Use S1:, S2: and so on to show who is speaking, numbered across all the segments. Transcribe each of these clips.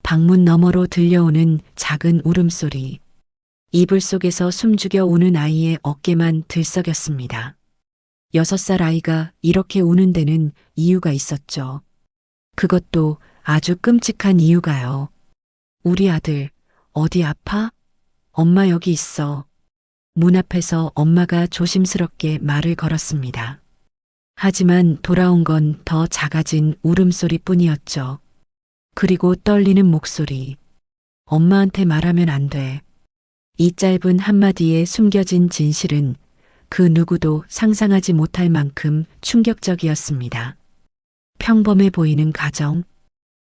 S1: 방문 너머로 들려오는 작은 울음소리. 이불 속에서 숨죽여 우는 아이의 어깨만 들썩였습니다. 6살 아이가 이렇게 우는 데는 이유가 있었죠. 그것도 아주 끔찍한 이유가요. 우리 아들, 어디 아파? 엄마 여기 있어. 문 앞에서 엄마가 조심스럽게 말을 걸었습니다. 하지만 돌아온 건 더 작아진 울음소리 뿐이었죠. 그리고 떨리는 목소리. 엄마한테 말하면 안 돼. 이 짧은 한마디에 숨겨진 진실은 그 누구도 상상하지 못할 만큼 충격적이었습니다. 평범해 보이는 가정.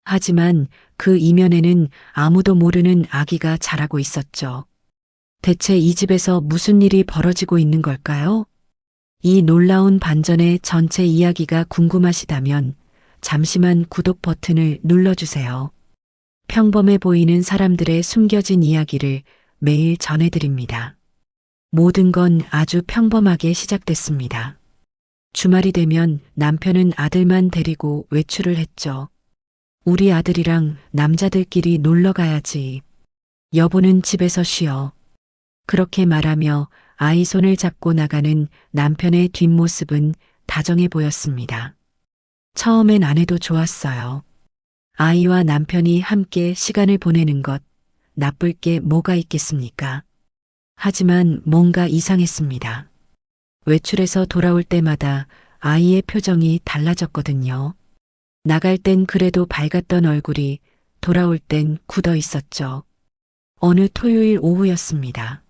S1: 하지만 그 이면에는 아무도 모르는 아기가 자라고 있었죠. 대체 이 집에서 무슨 일이 벌어지고 있는 걸까요? 이 놀라운 반전의 전체 이야기가 궁금하시다면 잠시만 구독 버튼을 눌러주세요. 평범해 보이는 사람들의 숨겨진 이야기를 매일 전해드립니다. 모든 건 아주 평범하게 시작됐습니다. 주말이 되면 남편은 아들만 데리고 외출을 했죠. 우리 아들이랑 남자들끼리 놀러 가야지. 여보는 집에서 쉬어. 그렇게 말하며 아이 손을 잡고 나가는 남편의 뒷모습은 다정해 보였습니다. 처음엔 안 해도 좋았어요. 아이와 남편이 함께 시간을 보내는 것, 나쁠 게 뭐가 있겠습니까? 하지만 뭔가 이상했습니다. 외출해서 돌아올 때마다 아이의 표정이 달라졌거든요. 나갈 땐 그래도 밝았던 얼굴이 돌아올 땐 굳어 있었죠. 어느 토요일 오후였습니다.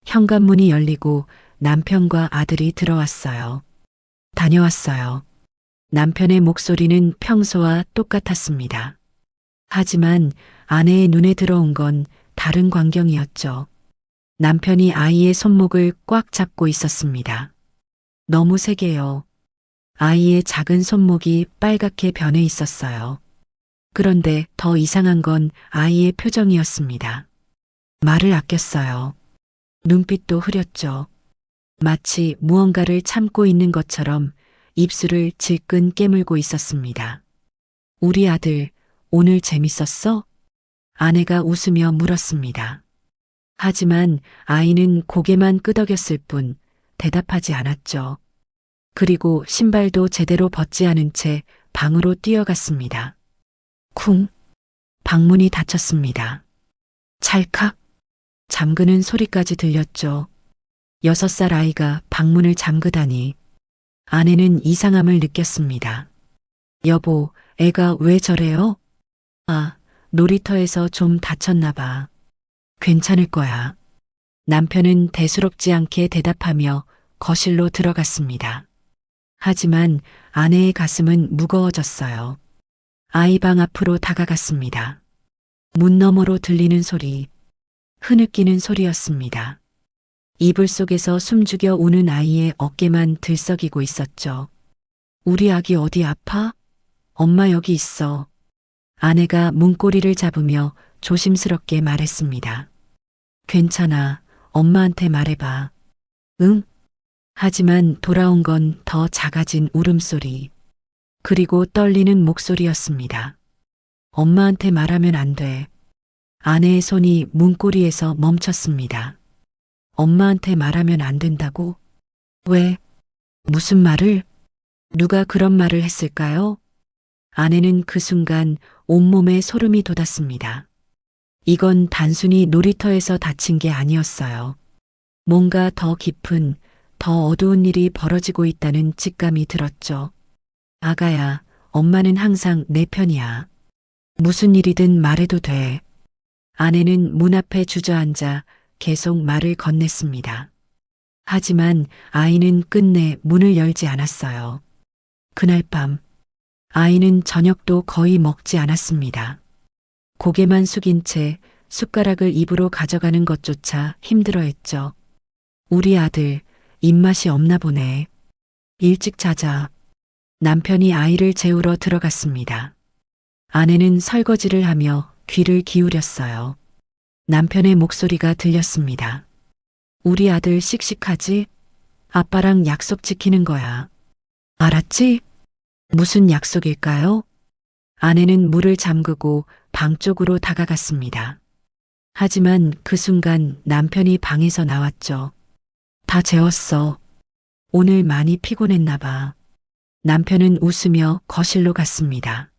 S1: 현관문이 열리고 남편과 아들이 들어왔어요. 다녀왔어요. 남편의 목소리는 평소와 똑같았습니다. 하지만 아내의 눈에 들어온 건 다른 광경이었죠. 남편이 아이의 손목을 꽉 잡고 있었습니다. 너무 세게요. 아이의 작은 손목이 빨갛게 변해 있었어요. 그런데 더 이상한 건 아이의 표정이었습니다. 말을 아꼈어요. 눈빛도 흐렸죠. 마치 무언가를 참고 있는 것처럼 입술을 질끈 깨물고 있었습니다. 우리 아들, 오늘 재밌었어? 아내가 웃으며 물었습니다. 하지만 아이는 고개만 끄덕였을 뿐 대답하지 않았죠. 그리고 신발도 제대로 벗지 않은 채 방으로 뛰어갔습니다. 쿵! 방문이 닫혔습니다. 찰칵! 잠그는 소리까지 들렸죠. 6살 아이가 방문을 잠그다니. 아내는 이상함을 느꼈습니다. 여보, 애가 왜 저래요? 아, 놀이터에서 좀 다쳤나 봐. 괜찮을 거야. 남편은 대수롭지 않게 대답하며 거실로 들어갔습니다. 하지만 아내의 가슴은 무거워졌어요. 아이 방 앞으로 다가갔습니다. 문 너머로 들리는 소리, 흐느끼는 소리였습니다. 이불 속에서 숨죽여 우는 아이의 어깨만 들썩이고 있었죠. 우리 아기 어디 아파? 엄마 여기 있어. 아내가 문고리를 잡으며 조심스럽게 말했습니다. 괜찮아. 엄마한테 말해봐. 응? 하지만 돌아온 건 더 작아진 울음소리. 그리고 떨리는 목소리였습니다. 엄마한테 말하면 안 돼. 아내의 손이 문고리에서 멈췄습니다. 엄마한테 말하면 안 된다고? 왜? 무슨 말을? 누가 그런 말을 했을까요? 아내는 그 순간 온몸에 소름이 돋았습니다. 이건 단순히 놀이터에서 다친 게 아니었어요. 뭔가 더 깊은, 더 어두운 일이 벌어지고 있다는 직감이 들었죠. 아가야, 엄마는 항상 내 편이야. 무슨 일이든 말해도 돼. 아내는 문 앞에 주저앉아 계속 말을 건넸습니다. 하지만 아이는 끝내 문을 열지 않았어요. 그날 밤, 아이는 저녁도 거의 먹지 않았습니다. 고개만 숙인 채 숟가락을 입으로 가져가는 것조차 힘들어했죠. 우리 아들, 입맛이 없나 보네. 일찍 자자. 남편이 아이를 재우러 들어갔습니다. 아내는 설거지를 하며 귀를 기울였어요. 남편의 목소리가 들렸습니다. 우리 아들 씩씩하지? 아빠랑 약속 지키는 거야. 알았지? 무슨 약속일까요? 아내는 물을 잠그고 방 쪽으로 다가갔습니다. 하지만 그 순간 남편이 방에서 나왔죠. 다 재웠어. 오늘 많이 피곤했나 봐. 남편은 웃으며 거실로 갔습니다.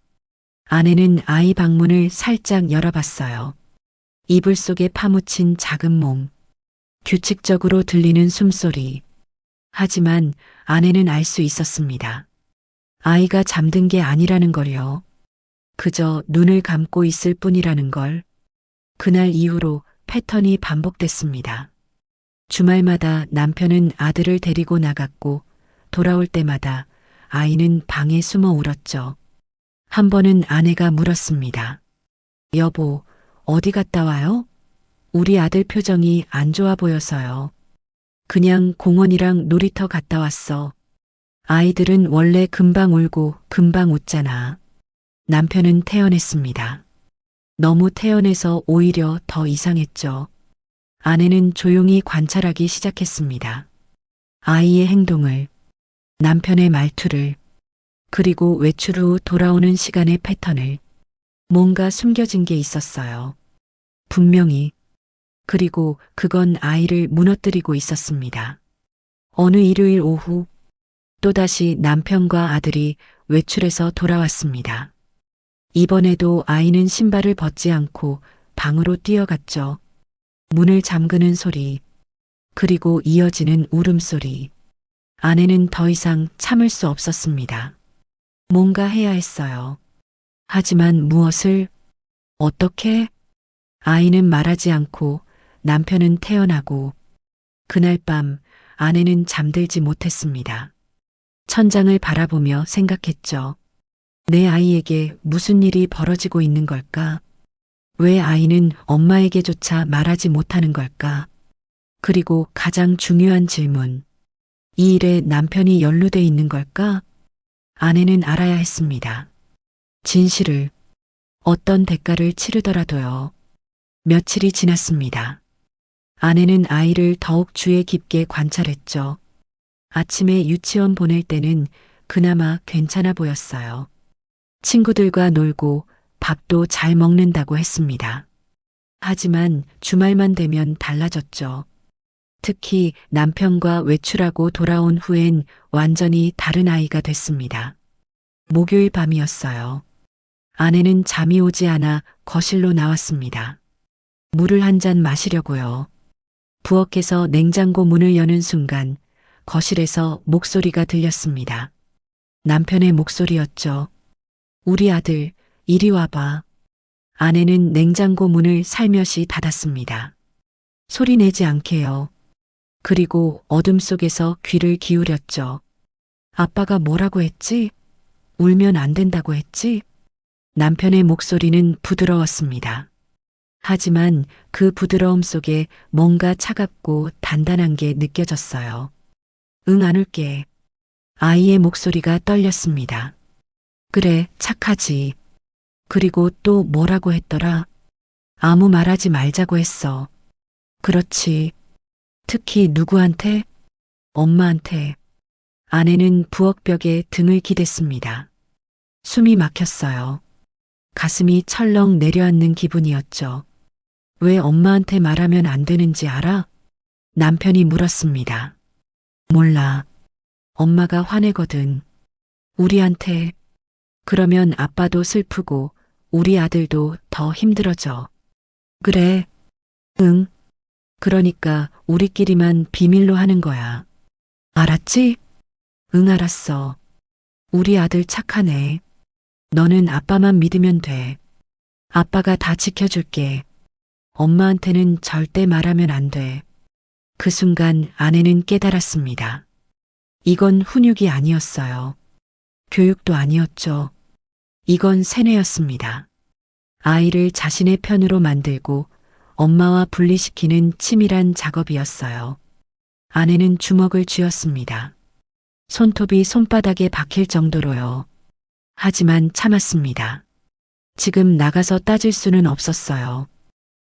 S1: 아내는 아이 방문을 살짝 열어봤어요. 이불 속에 파묻힌 작은 몸. 규칙적으로 들리는 숨소리. 하지만 아내는 알 수 있었습니다. 아이가 잠든 게 아니라는 걸요. 그저 눈을 감고 있을 뿐이라는 걸. 그날 이후로 패턴이 반복됐습니다. 주말마다 남편은 아들을 데리고 나갔고 돌아올 때마다 아이는 방에 숨어 울었죠. 한 번은 아내가 물었습니다. 여보, 어디 갔다 와요? 우리 아들 표정이 안 좋아 보여서요. 그냥 공원이랑 놀이터 갔다 왔어. 아이들은 원래 금방 울고 금방 웃잖아. 남편은 태연했습니다. 너무 태연해서 오히려 더 이상했죠. 아내는 조용히 관찰하기 시작했습니다. 아이의 행동을, 남편의 말투를, 그리고 외출 후 돌아오는 시간의 패턴을. 뭔가 숨겨진 게 있었어요. 분명히. 그리고 그건 아이를 무너뜨리고 있었습니다. 어느 일요일 오후 또다시 남편과 아들이 외출해서 돌아왔습니다. 이번에도 아이는 신발을 벗지 않고 방으로 뛰어갔죠. 문을 잠그는 소리, 그리고 이어지는 울음소리. 아내는 더 이상 참을 수 없었습니다. 뭔가 해야 했어요. 하지만 무엇을, 어떻게? 아이는 말하지 않고 남편은 태어나고 그날 밤 아내는 잠들지 못했습니다. 천장을 바라보며 생각했죠. 내 아이에게 무슨 일이 벌어지고 있는 걸까? 왜 아이는 엄마에게조차 말하지 못하는 걸까? 그리고 가장 중요한 질문. 이 일에 남편이 연루돼 있는 걸까? 아내는 알아야 했습니다. 진실을, 어떤 대가를 치르더라도요. 며칠이 지났습니다. 아내는 아이를 더욱 주의 깊게 관찰했죠. 아침에 유치원 보낼 때는 그나마 괜찮아 보였어요. 친구들과 놀고 밥도 잘 먹는다고 했습니다. 하지만 주말만 되면 달라졌죠. 특히 남편과 외출하고 돌아온 후엔 완전히 다른 아이가 됐습니다. 목요일 밤이었어요. 아내는 잠이 오지 않아 거실로 나왔습니다. 물을 한 잔 마시려고요. 부엌에서 냉장고 문을 여는 순간 거실에서 목소리가 들렸습니다. 남편의 목소리였죠. 우리 아들, 이리 와봐. 아내는 냉장고 문을 살며시 닫았습니다. 소리 내지 않게요. 그리고 어둠 속에서 귀를 기울였죠. 아빠가 뭐라고 했지? 울면 안 된다고 했지? 남편의 목소리는 부드러웠습니다. 하지만 그 부드러움 속에 뭔가 차갑고 단단한 게 느껴졌어요. 응, 안 울게. 아이의 목소리가 떨렸습니다. 그래, 착하지. 그리고 또 뭐라고 했더라? 아무 말하지 말자고 했어. 그렇지. 특히 누구한테? 엄마한테. 아내는 부엌벽에 등을 기댔습니다. 숨이 막혔어요. 가슴이 철렁 내려앉는 기분이었죠. 왜 엄마한테 말하면 안 되는지 알아? 남편이 물었습니다. 몰라. 엄마가 화내거든. 우리한테. 그러면 아빠도 슬프고 우리 아들도 더 힘들어져. 그래. 응. 그러니까 우리끼리만 비밀로 하는 거야. 알았지? 응, 알았어. 우리 아들 착하네. 너는 아빠만 믿으면 돼. 아빠가 다 지켜줄게. 엄마한테는 절대 말하면 안 돼. 그 순간 아내는 깨달았습니다. 이건 훈육이 아니었어요. 교육도 아니었죠. 이건 세뇌였습니다. 아이를 자신의 편으로 만들고 엄마와 분리시키는 치밀한 작업이었어요. 아내는 주먹을 쥐었습니다. 손톱이 손바닥에 박힐 정도로요. 하지만 참았습니다. 지금 나가서 따질 수는 없었어요.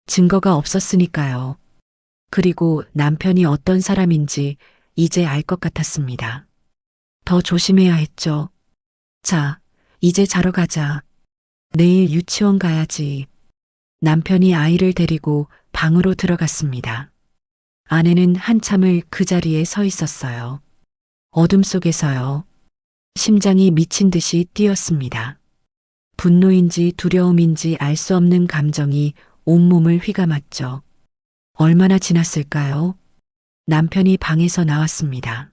S1: 증거가 없었으니까요. 그리고 남편이 어떤 사람인지 이제 알 것 같았습니다. 더 조심해야 했죠. 자, 이제 자러 가자. 내일 유치원 가야지. 남편이 아이를 데리고 방으로 들어갔습니다. 아내는 한참을 그 자리에 서 있었어요. 어둠 속에서요. 심장이 미친 듯이 뛰었습니다. 분노인지 두려움인지 알 수 없는 감정이 온몸을 휘감았죠. 얼마나 지났을까요? 남편이 방에서 나왔습니다.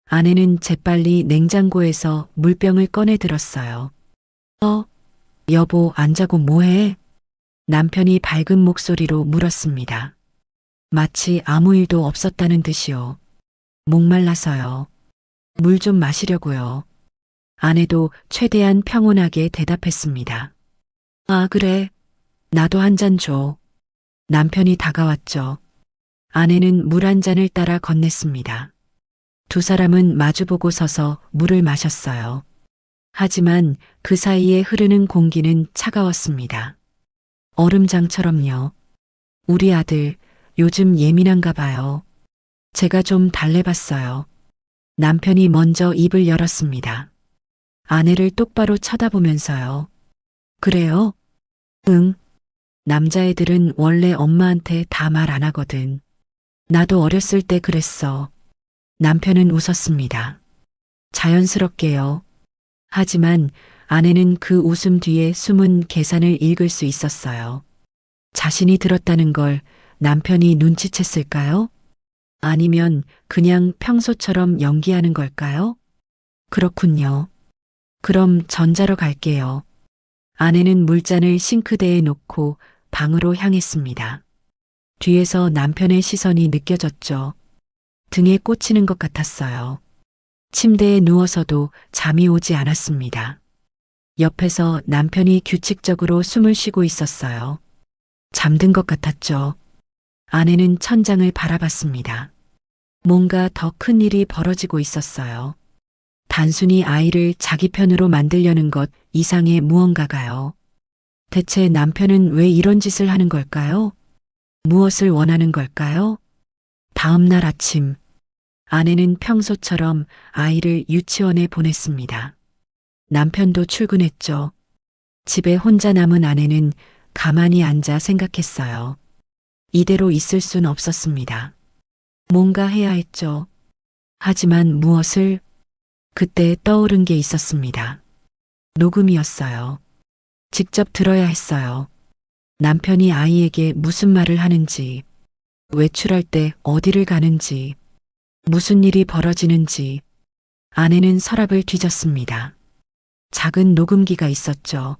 S1: 아내는 재빨리 냉장고에서 물병을 꺼내 들었어요. 여보, 안 자고 뭐해? 남편이 밝은 목소리로 물었습니다. 마치 아무 일도 없었다는 듯이요. 목말라서요. 물 좀 마시려고요. 아내도 최대한 평온하게 대답했습니다. 아, 그래. 나도 한 잔 줘. 남편이 다가왔죠. 아내는 물 한 잔을 따라 건넸습니다. 두 사람은 마주보고 서서 물을 마셨어요. 하지만 그 사이에 흐르는 공기는 차가웠습니다. 얼음장처럼요. 우리 아들 요즘 예민한가 봐요. 제가 좀 달래봤어요. 남편이 먼저 입을 열었습니다. 아내를 똑바로 쳐다보면서요. 그래요? 응. 남자애들은 원래 엄마한테 다 말 안 하거든. 나도 어렸을 때 그랬어. 남편은 웃었습니다. 자연스럽게요. 하지만 아내는 그 웃음 뒤에 숨은 계산을 읽을 수 있었어요. 자신이 들었다는 걸 남편이 눈치챘을까요? 아니면 그냥 평소처럼 연기하는 걸까요? 그렇군요. 그럼 전자로 갈게요. 아내는 물잔을 싱크대에 놓고 방으로 향했습니다. 뒤에서 남편의 시선이 느껴졌죠. 등에 꽂히는 것 같았어요. 침대에 누워서도 잠이 오지 않았습니다. 옆에서 남편이 규칙적으로 숨을 쉬고 있었어요. 잠든 것 같았죠. 아내는 천장을 바라봤습니다. 뭔가 더 큰 일이 벌어지고 있었어요. 단순히 아이를 자기 편으로 만들려는 것 이상의 무언가가요. 대체 남편은 왜 이런 짓을 하는 걸까요? 무엇을 원하는 걸까요? 다음 날 아침, 아내는 평소처럼 아이를 유치원에 보냈습니다. 남편도 출근했죠. 집에 혼자 남은 아내는 가만히 앉아 생각했어요. 이대로 있을 순 없었습니다. 뭔가 해야 했죠. 하지만 무엇을? 그때 떠오른 게 있었습니다. 녹음이었어요. 직접 들어야 했어요. 남편이 아이에게 무슨 말을 하는지, 외출할 때 어디를 가는지, 무슨 일이 벌어지는지. 아내는 서랍을 뒤졌습니다. 작은 녹음기가 있었죠.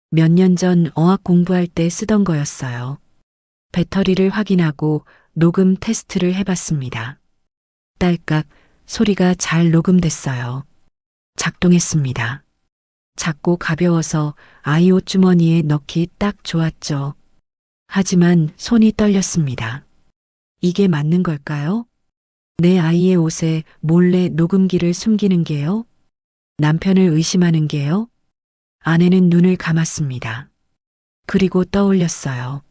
S1: 몇 년 전 어학 공부할 때 쓰던 거였어요. 배터리를 확인하고 녹음 테스트를 해봤습니다. 딸깍 소리가 잘 녹음됐어요. 작동했습니다. 작고 가벼워서 아이 옷주머니에 넣기 딱 좋았죠. 하지만 손이 떨렸습니다. 이게 맞는 걸까요? 내 아이의 옷에 몰래 녹음기를 숨기는 게요? 남편을 의심하는 게요? 아내는 눈을 감았습니다. 그리고 떠올렸어요.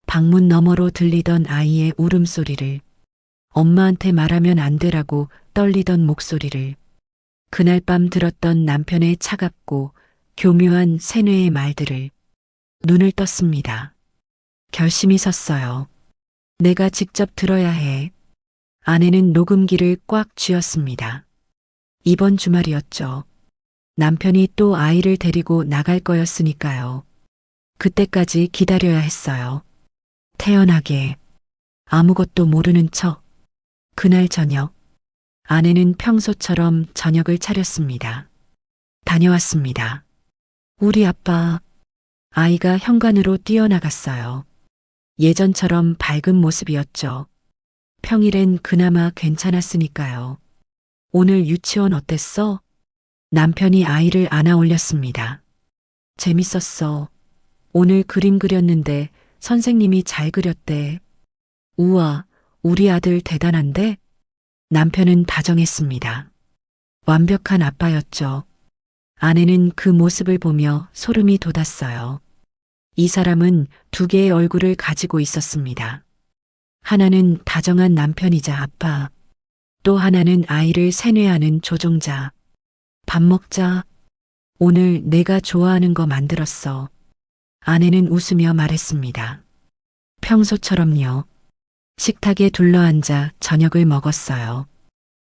S1: 방문 너머로 들리던 아이의 울음소리를, 엄마한테 말하면 안 되라고 떨리던 목소리를, 그날 밤 들었던 남편의 차갑고 교묘한 세뇌의 말들을. 눈을 떴습니다. 결심이 섰어요. 내가 직접 들어야 해. 아내는 녹음기를 꽉 쥐었습니다. 이번 주말이었죠. 남편이 또 아이를 데리고 나갈 거였으니까요. 그때까지 기다려야 했어요. 태연하게, 아무것도 모르는 척. 그날 저녁, 아내는 평소처럼 저녁을 차렸습니다. 다녀왔습니다. 우리 아빠, 아이가 현관으로 뛰어나갔어요. 예전처럼 밝은 모습이었죠. 평일엔 그나마 괜찮았으니까요. 오늘 유치원 어땠어? 남편이 아이를 안아 올렸습니다. 재밌었어. 오늘 그림 그렸는데 선생님이 잘 그렸대. 우와, 우리 아들 대단한데? 남편은 다정했습니다. 완벽한 아빠였죠. 아내는 그 모습을 보며 소름이 돋았어요. 이 사람은 두 개의 얼굴을 가지고 있었습니다. 하나는 다정한 남편이자 아빠, 또 하나는 아이를 세뇌하는 조종자. 밥 먹자. 오늘 내가 좋아하는 거 만들었어. 아내는 웃으며 말했습니다. 평소처럼요. 식탁에 둘러앉아 저녁을 먹었어요.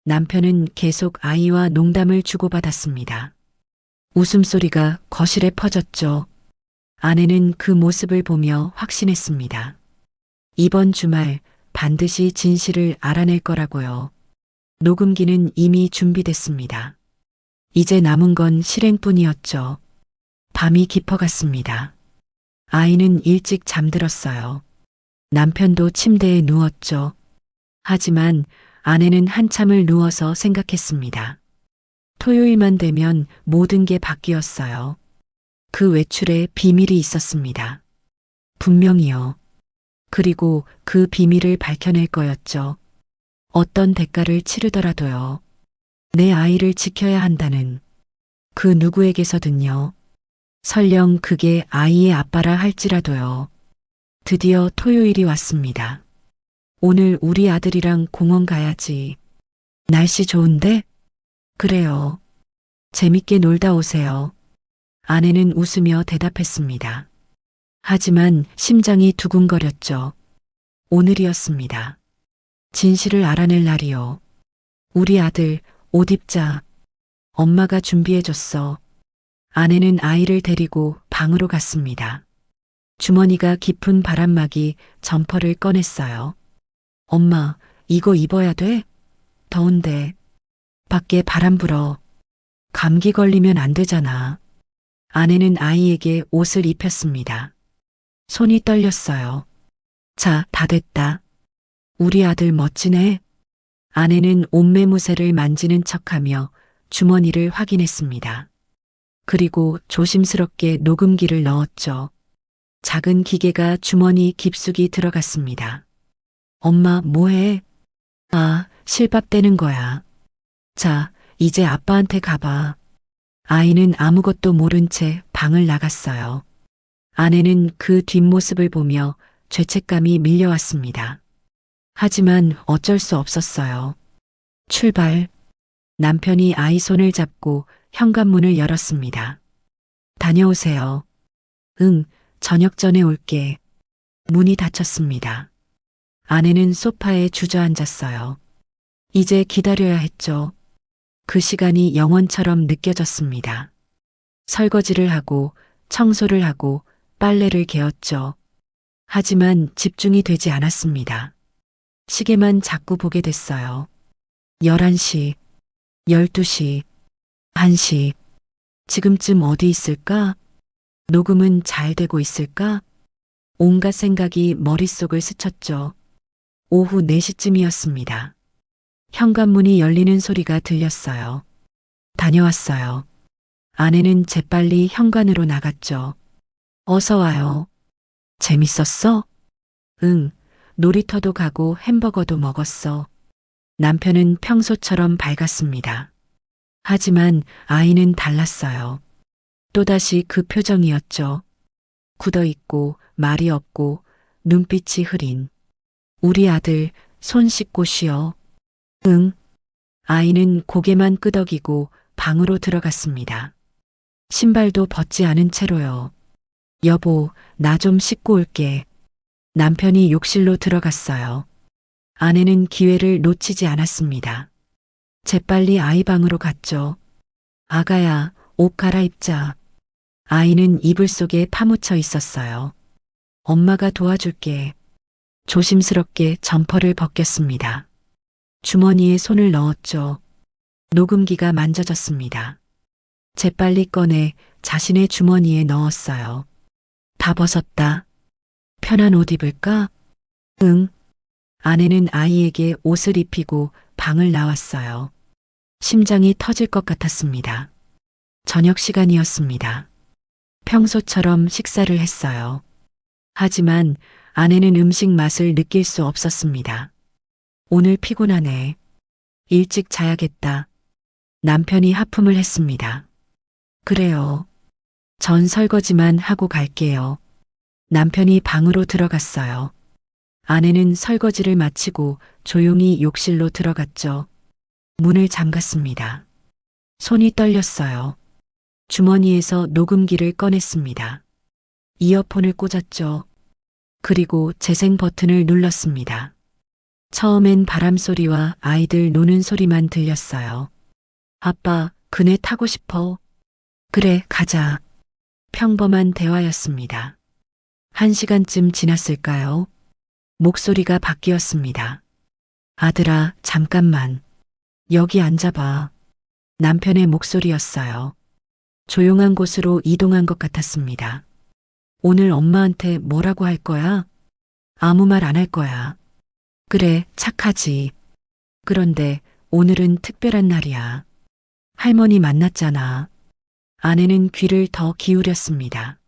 S1: 남편은 계속 아이와 농담을 주고받았습니다. 웃음소리가 거실에 퍼졌죠. 아내는 그 모습을 보며 확신했습니다. 이번 주말 반드시 진실을 알아낼 거라고요. 녹음기는 이미 준비됐습니다. 이제 남은 건 실행뿐이었죠. 밤이 깊어갔습니다. 아이는 일찍 잠들었어요. 남편도 침대에 누웠죠. 하지만 아내는 한참을 누워서 생각했습니다. 토요일만 되면 모든 게 바뀌었어요. 그 외출에 비밀이 있었습니다. 분명히요. 그리고 그 비밀을 밝혀낼 거였죠. 어떤 대가를 치르더라도요. 내 아이를 지켜야 한다는 그 누구에게서든요. 설령 그게 아이의 아빠라 할지라도요. 드디어 토요일이 왔습니다. 오늘 우리 아들이랑 공원 가야지. 날씨 좋은데? 그래요. 재밌게 놀다 오세요. 아내는 웃으며 대답했습니다. 하지만 심장이 두근거렸죠. 오늘이었습니다. 진실을 알아낼 날이요. 우리 아들 옷 입자. 엄마가 준비해줬어. 아내는 아이를 데리고 방으로 갔습니다. 주머니가 깊은 바람막이 점퍼를 꺼냈어요. 엄마, 이거 입어야 돼? 더운데. 밖에 바람 불어. 감기 걸리면 안 되잖아. 아내는 아이에게 옷을 입혔습니다. 손이 떨렸어요. 자, 다 됐다. 우리 아들 멋지네. 아내는 옷매무새를 만지는 척하며 주머니를 확인했습니다. 그리고 조심스럽게 녹음기를 넣었죠. 작은 기계가 주머니 깊숙이 들어갔습니다. 엄마, 뭐해? 아, 실밥 떼는 거야. 자, 이제 아빠한테 가봐. 아이는 아무것도 모른 채 방을 나갔어요. 아내는 그 뒷모습을 보며 죄책감이 밀려왔습니다. 하지만 어쩔 수 없었어요. 출발. 남편이 아이 손을 잡고 현관문을 열었습니다. 다녀오세요. 응, 저녁 전에 올게. 문이 닫혔습니다. 아내는 소파에 주저앉았어요. 이제 기다려야 했죠. 그 시간이 영원처럼 느껴졌습니다. 설거지를 하고 청소를 하고 빨래를 개었죠. 하지만 집중이 되지 않았습니다. 시계만 자꾸 보게 됐어요. 11시, 12시, 1시. 지금쯤 어디 있을까? 녹음은 잘 되고 있을까? 온갖 생각이 머릿속을 스쳤죠. 오후 4시쯤이었습니다. 현관문이 열리는 소리가 들렸어요. 다녀왔어요. 아내는 재빨리 현관으로 나갔죠. 어서 와요. 재밌었어? 응, 놀이터도 가고 햄버거도 먹었어. 남편은 평소처럼 밝았습니다. 하지만 아이는 달랐어요. 또다시 그 표정이었죠. 굳어있고 말이 없고 눈빛이 흐린. 우리 아들 손 씻고 쉬어. 응. 아이는 고개만 끄덕이고 방으로 들어갔습니다. 신발도 벗지 않은 채로요. 여보, 나 좀 씻고 올게. 남편이 욕실로 들어갔어요. 아내는 기회를 놓치지 않았습니다. 재빨리 아이 방으로 갔죠. 아가야, 옷 갈아입자. 아이는 이불 속에 파묻혀 있었어요. 엄마가 도와줄게. 조심스럽게 점퍼를 벗겼습니다. 주머니에 손을 넣었죠. 녹음기가 만져졌습니다. 재빨리 꺼내 자신의 주머니에 넣었어요. 다 벗었다. 편한 옷 입을까? 응. 아내는 아이에게 옷을 입히고 방을 나왔어요. 심장이 터질 것 같았습니다. 저녁 시간이었습니다. 평소처럼 식사를 했어요. 하지만 아내는 음식 맛을 느낄 수 없었습니다. 오늘 피곤하네. 일찍 자야겠다. 남편이 하품을 했습니다. 그래요. 전 설거지만 하고 갈게요. 남편이 방으로 들어갔어요. 아내는 설거지를 마치고 조용히 욕실로 들어갔죠. 문을 잠갔습니다. 손이 떨렸어요. 주머니에서 녹음기를 꺼냈습니다. 이어폰을 꽂았죠. 그리고 재생 버튼을 눌렀습니다. 처음엔 바람 소리와 아이들 노는 소리만 들렸어요. 아빠, 그네 타고 싶어. 그래, 가자. 평범한 대화였습니다. 1시간쯤 지났을까요? 목소리가 바뀌었습니다. 아들아, 잠깐만. 여기 앉아봐. 남편의 목소리였어요. 조용한 곳으로 이동한 것 같았습니다. 오늘 엄마한테 뭐라고 할 거야? 아무 말 안 할 거야. 그래, 착하지. 그런데 오늘은 특별한 날이야. 할머니 만났잖아. 아내는 귀를 더 기울였습니다.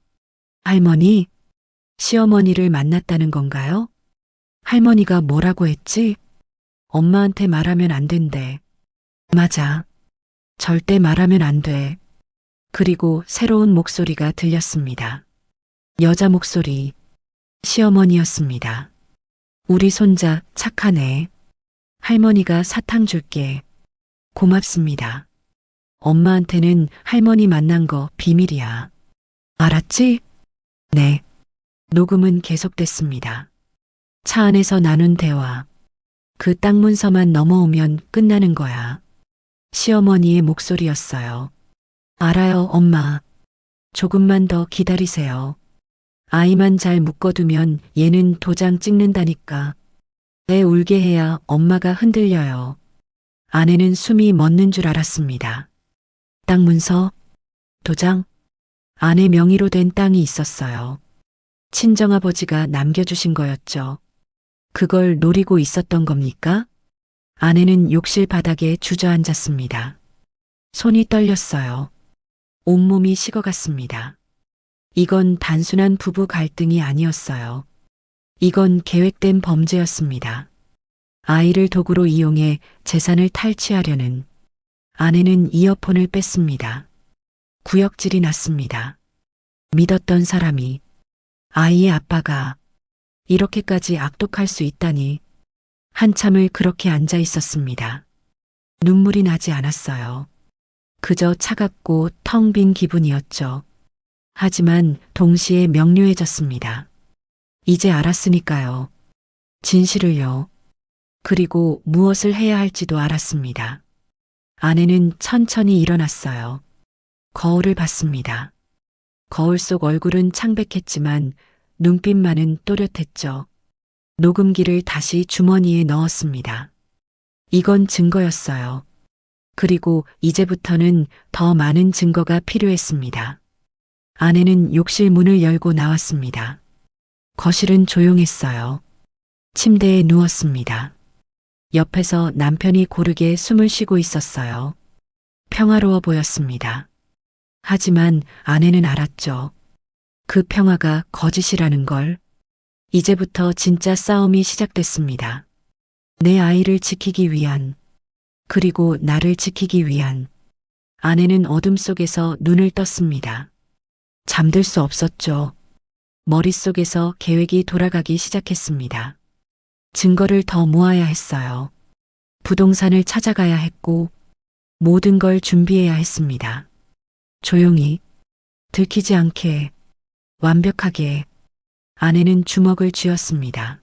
S1: 할머니? 시어머니를 만났다는 건가요? 할머니가 뭐라고 했지? 엄마한테 말하면 안 된대. 맞아. 절대 말하면 안 돼. 그리고 새로운 목소리가 들렸습니다. 여자 목소리. 시어머니였습니다. 우리 손자 착하네. 할머니가 사탕 줄게. 고맙습니다. 엄마한테는 할머니 만난 거 비밀이야. 알았지? 네. 녹음은 계속됐습니다. 차 안에서 나눈 대화. 그 땅 문서만 넘어오면 끝나는 거야. 시어머니의 목소리였어요. 알아요, 엄마. 조금만 더 기다리세요. 아이만 잘 묶어두면 얘는 도장 찍는다니까. 애 울게 해야 엄마가 흔들려요. 아내는 숨이 멎는 줄 알았습니다. 땅 문서, 도장, 아내 명의로 된 땅이 있었어요. 친정아버지가 남겨주신 거였죠. 그걸 노리고 있었던 겁니까? 아내는 욕실 바닥에 주저앉았습니다. 손이 떨렸어요. 온몸이 식어갔습니다. 이건 단순한 부부 갈등이 아니었어요. 이건 계획된 범죄였습니다. 아이를 도구로 이용해 재산을 탈취하려는. 아내는 이어폰을 뺐습니다. 구역질이 났습니다. 믿었던 사람이, 아이의 아빠가 이렇게까지 악독할 수 있다니. 한참을 그렇게 앉아 있었습니다. 눈물이 나지 않았어요. 그저 차갑고 텅 빈 기분이었죠. 하지만 동시에 명료해졌습니다. 이제 알았으니까요. 진실을요. 그리고 무엇을 해야 할지도 알았습니다. 아내는 천천히 일어났어요. 거울을 봤습니다. 거울 속 얼굴은 창백했지만 눈빛만은 또렷했죠. 녹음기를 다시 주머니에 넣었습니다. 이건 증거였어요. 그리고 이제부터는 더 많은 증거가 필요했습니다. 아내는 욕실 문을 열고 나왔습니다. 거실은 조용했어요. 침대에 누웠습니다. 옆에서 남편이 고르게 숨을 쉬고 있었어요. 평화로워 보였습니다. 하지만 아내는 알았죠. 그 평화가 거짓이라는 걸. 이제부터 진짜 싸움이 시작됐습니다. 내 아이를 지키기 위한, 그리고 나를 지키기 위한. 아내는 어둠 속에서 눈을 떴습니다. 잠들 수 없었죠. 머릿속에서 계획이 돌아가기 시작했습니다. 증거를 더 모아야 했어요. 부동산을 찾아가야 했고, 모든 걸 준비해야 했습니다. 조용히, 들키지 않게, 완벽하게. 아내는 주먹을 쥐었습니다.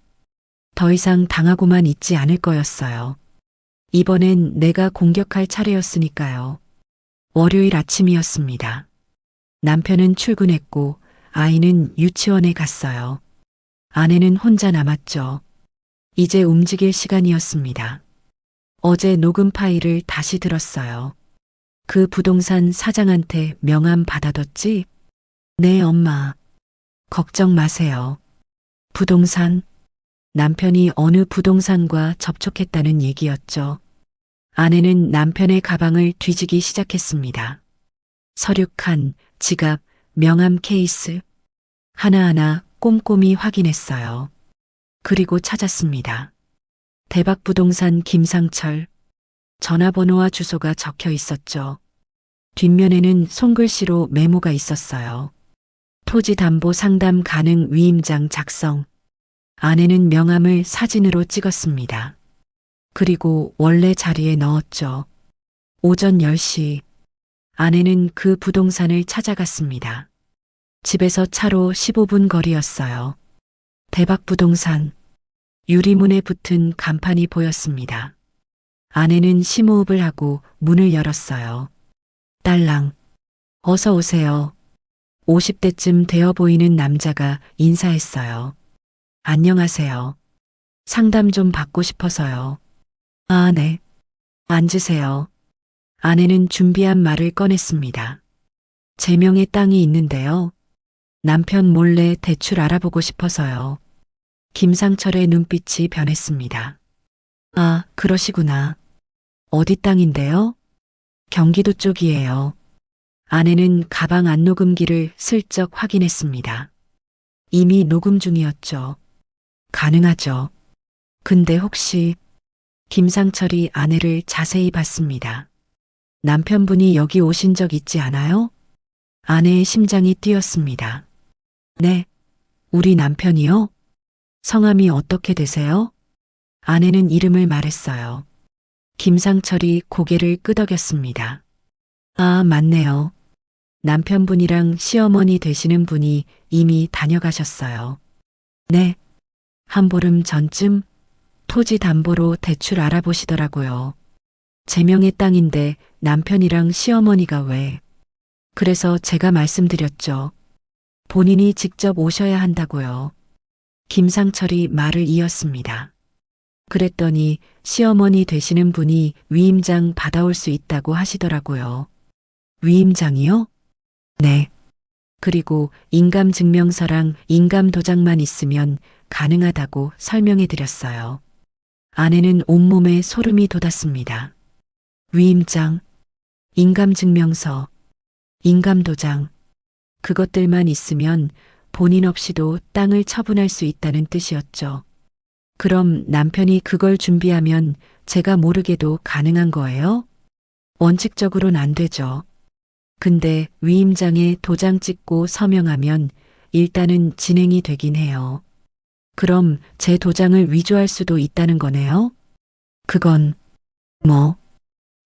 S1: 더 이상 당하고만 있지 않을 거였어요. 이번엔 내가 공격할 차례였으니까요. 월요일 아침이었습니다. 남편은 출근했고 아이는 유치원에 갔어요. 아내는 혼자 남았죠. 이제 움직일 시간이었습니다. 어제 녹음 파일을 다시 들었어요. 그 부동산 사장한테 명함 받아뒀지? 네, 엄마. 걱정 마세요. 부동산? 남편이 어느 부동산과 접촉했다는 얘기였죠. 아내는 남편의 가방을 뒤지기 시작했습니다. 서류 칸, 지갑, 명함 케이스. 하나하나 꼼꼼히 확인했어요. 그리고 찾았습니다. 대박부동산 김상철. 전화번호와 주소가 적혀 있었죠. 뒷면에는 손글씨로 메모가 있었어요. 토지 담보 상담 가능 위임장 작성. 아내는 명함을 사진으로 찍었습니다. 그리고 원래 자리에 넣었죠. 오전 10시. 아내는 그 부동산을 찾아갔습니다. 집에서 차로 15분 거리였어요. 대박 부동산. 유리문에 붙은 간판이 보였습니다. 아내는 심호흡을 하고 문을 열었어요. 딸랑, 어서 오세요. 50대쯤 되어 보이는 남자가 인사했어요. 안녕하세요. 상담 좀 받고 싶어서요. 아, 네. 앉으세요. 아내는 준비한 말을 꺼냈습니다. 제 명의 땅이 있는데요. 남편 몰래 대출 알아보고 싶어서요. 김상철의 눈빛이 변했습니다. 아, 그러시구나. 어디 땅인데요? 경기도 쪽이에요. 아내는 가방 안 녹음기를 슬쩍 확인했습니다. 이미 녹음 중이었죠. 가능하죠. 근데 혹시 김상철이 아내를 자세히 봤습니다. 남편분이 여기 오신 적 있지 않아요? 아내의 심장이 뛰었습니다. 네. 우리 남편이요? 성함이 어떻게 되세요? 아내는 이름을 말했어요. 김상철이 고개를 끄덕였습니다. 아, 맞네요. 남편분이랑 시어머니 되시는 분이 이미 다녀가셨어요. 네. 한 보름 전쯤 토지 담보로 대출 알아보시더라고요. 제 명의 땅인데 남편이랑 시어머니가 왜? 그래서 제가 말씀드렸죠. 본인이 직접 오셔야 한다고요. 김상철이 말을 이었습니다. 그랬더니 시어머니 되시는 분이 위임장 받아올 수 있다고 하시더라고요. 위임장이요? 네. 그리고 인감증명서랑 인감도장만 있으면 가능하다고 설명해 드렸어요. 아내는 온몸에 소름이 돋았습니다. 위임장, 인감증명서, 인감도장, 그것들만 있으면 본인 없이도 땅을 처분할 수 있다는 뜻이었죠. 그럼 남편이 그걸 준비하면 제가 모르게도 가능한 거예요? 원칙적으로는 안 되죠. 근데 위임장에 도장 찍고 서명하면 일단은 진행이 되긴 해요. 그럼 제 도장을 위조할 수도 있다는 거네요? 그건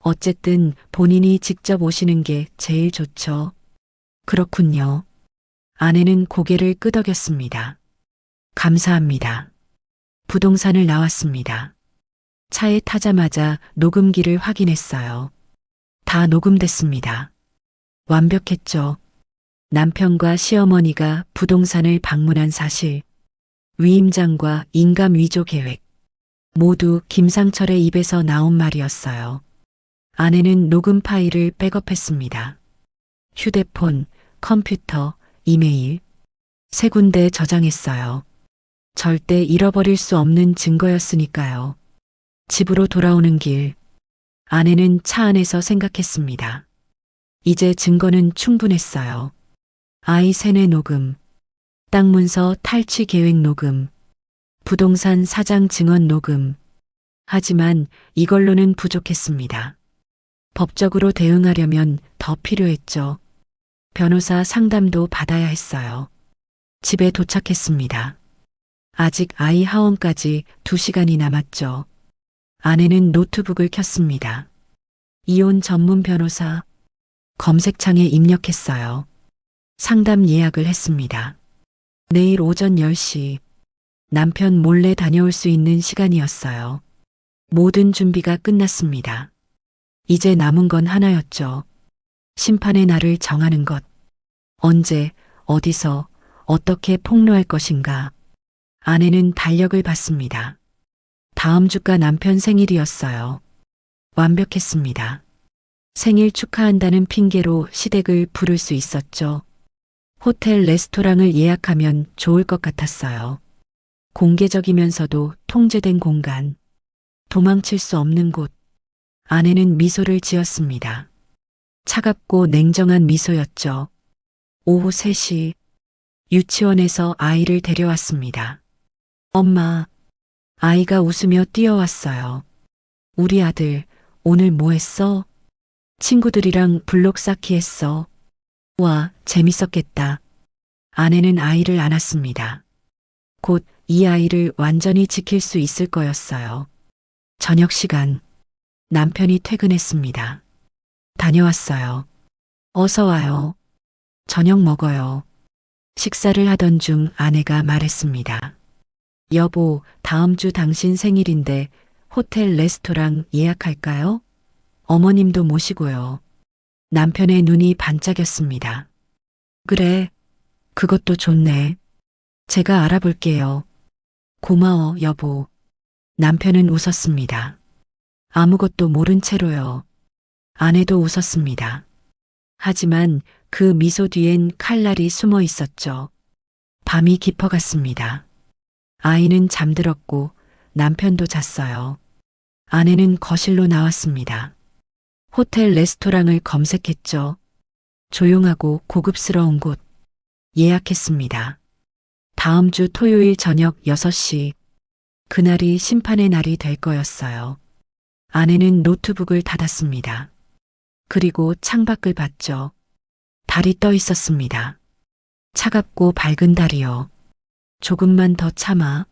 S1: 어쨌든 본인이 직접 오시는 게 제일 좋죠. 그렇군요. 아내는 고개를 끄덕였습니다. 감사합니다. 부동산을 나왔습니다. 차에 타자마자 녹음기를 확인했어요. 다 녹음됐습니다. 완벽했죠. 남편과 시어머니가 부동산을 방문한 사실, 위임장과 인감 위조 계획, 모두 김상철의 입에서 나온 말이었어요. 아내는 녹음 파일을 백업했습니다. 휴대폰, 컴퓨터, 이메일, 세 군데 저장했어요. 절대 잃어버릴 수 없는 증거였으니까요. 집으로 돌아오는 길, 아내는 차 안에서 생각했습니다. 이제 증거는 충분했어요. 아이 세뇌 녹음, 땅 문서 탈취 계획 녹음, 부동산 사장 증언 녹음. 하지만 이걸로는 부족했습니다. 법적으로 대응하려면 더 필요했죠. 변호사 상담도 받아야 했어요. 집에 도착했습니다. 아직 아이 하원까지 2시간이 남았죠. 아내는 노트북을 켰습니다. 이혼 전문 변호사. 검색창에 입력했어요. 상담 예약을 했습니다. 내일 오전 10시. 남편 몰래 다녀올 수 있는 시간이었어요. 모든 준비가 끝났습니다. 이제 남은 건 하나였죠. 심판의 날을 정하는 것. 언제, 어디서, 어떻게 폭로할 것인가. 아내는 달력을 봤습니다. 다음 주가 남편 생일이었어요. 완벽했습니다. 생일 축하한다는 핑계로 시댁을 부를 수 있었죠. 호텔 레스토랑을 예약하면 좋을 것 같았어요. 공개적이면서도 통제된 공간. 도망칠 수 없는 곳. 아내는 미소를 지었습니다. 차갑고 냉정한 미소였죠. 오후 3시 유치원에서 아이를 데려왔습니다. 엄마, 아이가 웃으며 뛰어왔어요. 우리 아들 오늘 뭐 했어? 친구들이랑 블록 쌓기 했어. 와, 재밌었겠다. 아내는 아이를 안았습니다. 곧 이 아이를 완전히 지킬 수 있을 거였어요. 저녁 시간, 남편이 퇴근했습니다. 다녀왔어요. 어서 와요. 저녁 먹어요. 식사를 하던 중 아내가 말했습니다. 여보, 다음 주 당신 생일인데 호텔 레스토랑 예약할까요? 어머님도 모시고요. 남편의 눈이 반짝였습니다. 그래, 그것도 좋네. 제가 알아볼게요. 고마워, 여보. 남편은 웃었습니다. 아무것도 모른 채로요. 아내도 웃었습니다. 하지만 그 미소 뒤엔 칼날이 숨어 있었죠. 밤이 깊어갔습니다. 아이는 잠들었고 남편도 잤어요. 아내는 거실로 나왔습니다. 호텔 레스토랑을 검색했죠. 조용하고 고급스러운 곳 예약했습니다. 다음 주 토요일 저녁 6시. 그날이 심판의 날이 될 거였어요. 아내는 노트북을 닫았습니다. 그리고 창밖을 봤죠. 달이 떠 있었습니다. 차갑고 밝은 달이요. 조금만 더 참아.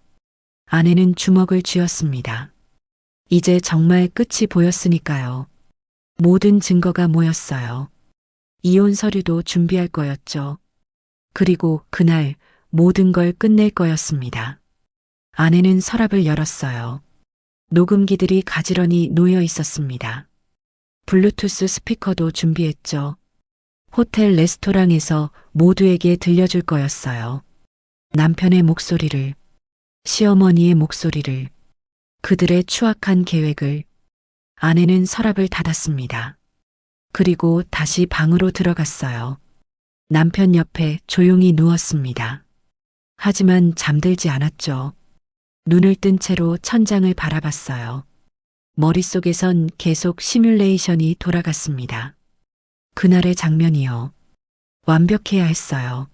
S1: 아내는 주먹을 쥐었습니다. 이제 정말 끝이 보였으니까요. 모든 증거가 모였어요. 이혼 서류도 준비할 거였죠. 그리고 그날 모든 걸 끝낼 거였습니다. 아내는 서랍을 열었어요. 녹음기들이 가지런히 놓여 있었습니다. 블루투스 스피커도 준비했죠. 호텔 레스토랑에서 모두에게 들려줄 거였어요. 남편의 목소리를, 시어머니의 목소리를, 그들의 추악한 계획을. 아내는 서랍을 닫았습니다. 그리고 다시 방으로 들어갔어요. 남편 옆에 조용히 누웠습니다. 하지만 잠들지 않았죠. 눈을 뜬 채로 천장을 바라봤어요. 머릿속에선 계속 시뮬레이션이 돌아갔습니다. 그날의 장면이요. 완벽해야 했어요.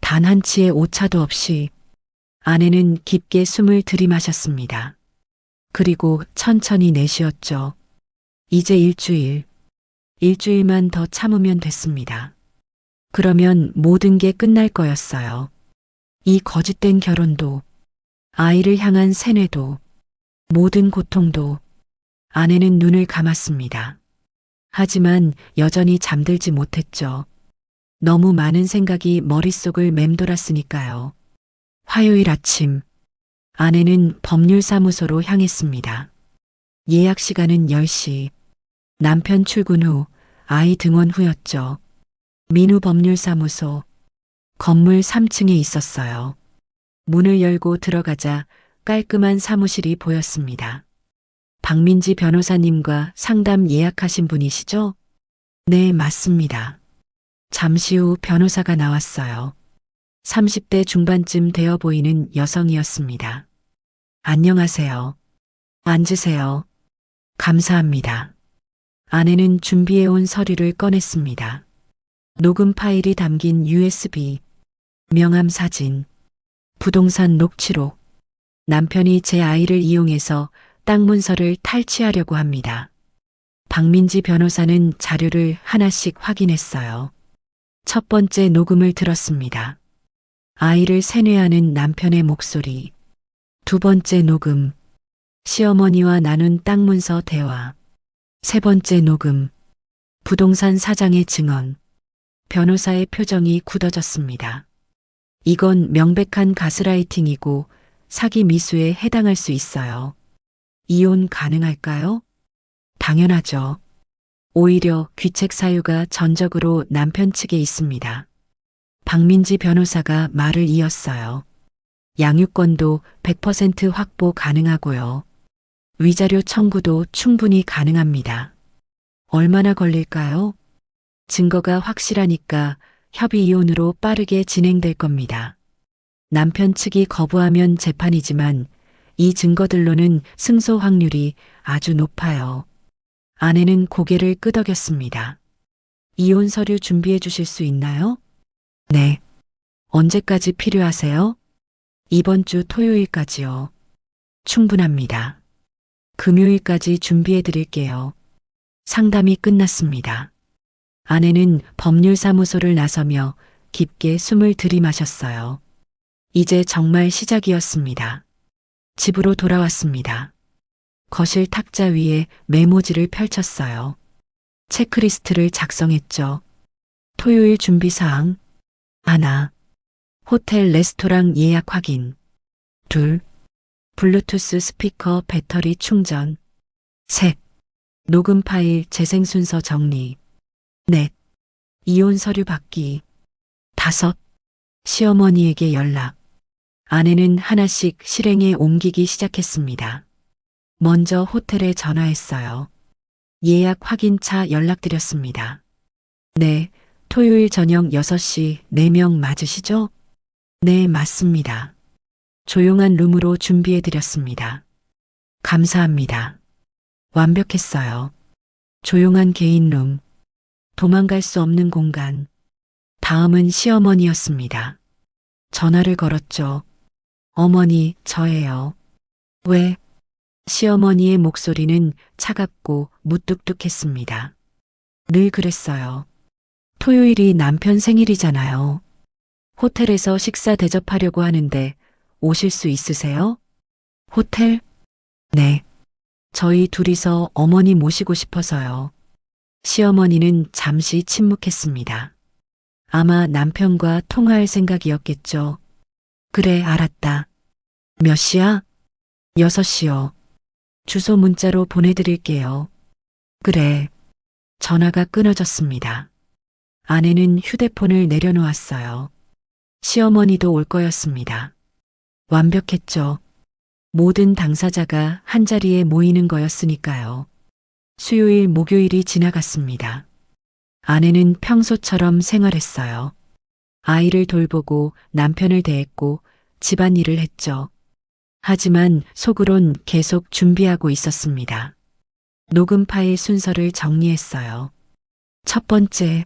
S1: 단 한 치의 오차도 없이. 아내는 깊게 숨을 들이마셨습니다. 그리고 천천히 내쉬었죠. 이제 일주일만 더 참으면 됐습니다. 그러면 모든 게 끝날 거였어요. 이 거짓된 결혼도, 아이를 향한 세뇌도, 모든 고통도. 아내는 눈을 감았습니다. 하지만 여전히 잠들지 못했죠. 너무 많은 생각이 머릿속을 맴돌았으니까요. 화요일 아침, 아내는 법률사무소로 향했습니다. 예약 시간은 10시. 남편 출근 후, 아이 등원 후였죠. 민우 법률사무소. 건물 3층에 있었어요. 문을 열고 들어가자 깔끔한 사무실이 보였습니다. 박민지 변호사님과 상담 예약하신 분이시죠? 네, 맞습니다. 잠시 후 변호사가 나왔어요. 30대 중반쯤 되어 보이는 여성이었습니다. 안녕하세요. 앉으세요. 감사합니다. 아내는 준비해온 서류를 꺼냈습니다. 녹음 파일이 담긴 USB, 명함 사진, 부동산 녹취록. 남편이 제 아이를 이용해서 땅 문서를 탈취하려고 합니다. 박민지 변호사는 자료를 하나씩 확인했어요. 첫 번째 녹음을 들었습니다. 아이를 세뇌하는 남편의 목소리. 두 번째 녹음. 시어머니와 나눈 땅 문서 대화. 세 번째 녹음. 부동산 사장의 증언. 변호사의 표정이 굳어졌습니다. 이건 명백한 가스라이팅이고 사기 미수에 해당할 수 있어요. 이혼 가능할까요? 당연하죠. 오히려 귀책 사유가 전적으로 남편 측에 있습니다. 박민지 변호사가 말을 이었어요. 양육권도 100% 확보 가능하고요. 위자료 청구도 충분히 가능합니다. 얼마나 걸릴까요? 증거가 확실하니까 협의 이혼으로 빠르게 진행될 겁니다. 남편 측이 거부하면 재판이지만 이 증거들로는 승소 확률이 아주 높아요. 아내는 고개를 끄덕였습니다. 이혼 서류 준비해 주실 수 있나요? 네. 언제까지 필요하세요? 이번 주 토요일까지요. 충분합니다. 금요일까지 준비해 드릴게요. 상담이 끝났습니다. 아내는 법률사무소를 나서며 깊게 숨을 들이마셨어요. 이제 정말 시작이었습니다. 집으로 돌아왔습니다. 거실 탁자 위에 메모지를 펼쳤어요. 체크리스트를 작성했죠. 토요일 준비사항. 하나. 호텔 레스토랑 예약 확인. 둘. 블루투스 스피커 배터리 충전. 셋. 녹음 파일 재생 순서 정리. 넷. 이혼 서류 받기. 다섯. 시어머니에게 연락. 아내는 하나씩 실행에 옮기기 시작했습니다. 먼저 호텔에 전화했어요. 예약 확인차 연락드렸습니다. 네, 토요일 저녁 6시 4명 맞으시죠? 네, 맞습니다. 조용한 룸으로 준비해드렸습니다. 감사합니다. 완벽했어요. 조용한 개인 룸. 도망갈 수 없는 공간. 다음은 시어머니였습니다. 전화를 걸었죠. 어머니, 저예요. 왜? 시어머니의 목소리는 차갑고 무뚝뚝했습니다. 늘 그랬어요. 토요일이 남편 생일이잖아요. 호텔에서 식사 대접하려고 하는데 오실 수 있으세요? 호텔? 네. 저희 둘이서 어머니 모시고 싶어서요. 시어머니는 잠시 침묵했습니다. 아마 남편과 통화할 생각이었겠죠. 그래, 알았다. 몇 시야? 6시요. 주소 문자로 보내드릴게요. 그래. 전화가 끊어졌습니다. 아내는 휴대폰을 내려놓았어요. 시어머니도 올 거였습니다. 완벽했죠. 모든 당사자가 한자리에 모이는 거였으니까요. 수요일, 목요일이 지나갔습니다. 아내는 평소처럼 생활했어요. 아이를 돌보고 남편을 대했고 집안일을 했죠. 하지만 속으론 계속 준비하고 있었습니다. 녹음 파일 순서를 정리했어요. 첫 번째,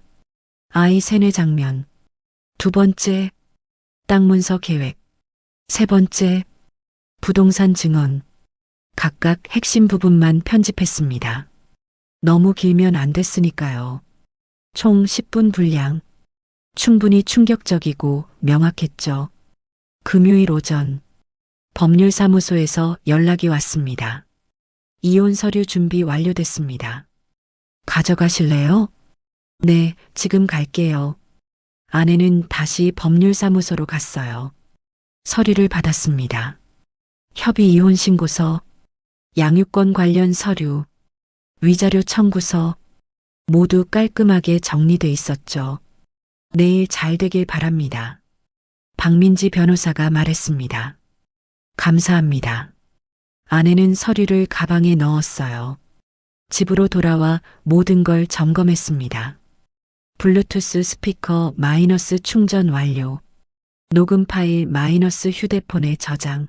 S1: 아이 세뇌 장면. 두 번째, 땅 문서 계획. 세 번째, 부동산 증언. 각각 핵심 부분만 편집했습니다. 너무 길면 안 됐으니까요. 총 10분 분량. 충분히 충격적이고 명확했죠. 금요일 오전. 법률사무소에서 연락이 왔습니다. 이혼 서류 준비 완료됐습니다. 가져가실래요? 네, 지금 갈게요. 아내는 다시 법률사무소로 갔어요. 서류를 받았습니다. 협의 이혼 신고서, 양육권 관련 서류, 위자료 청구서 모두 깔끔하게 정리돼 있었죠. 내일 잘 되길 바랍니다. 박민지 변호사가 말했습니다. 감사합니다. 아내는 서류를 가방에 넣었어요. 집으로 돌아와 모든 걸 점검했습니다. 블루투스 스피커 마이너스 충전 완료. 녹음 파일 마이너스 휴대폰에 저장.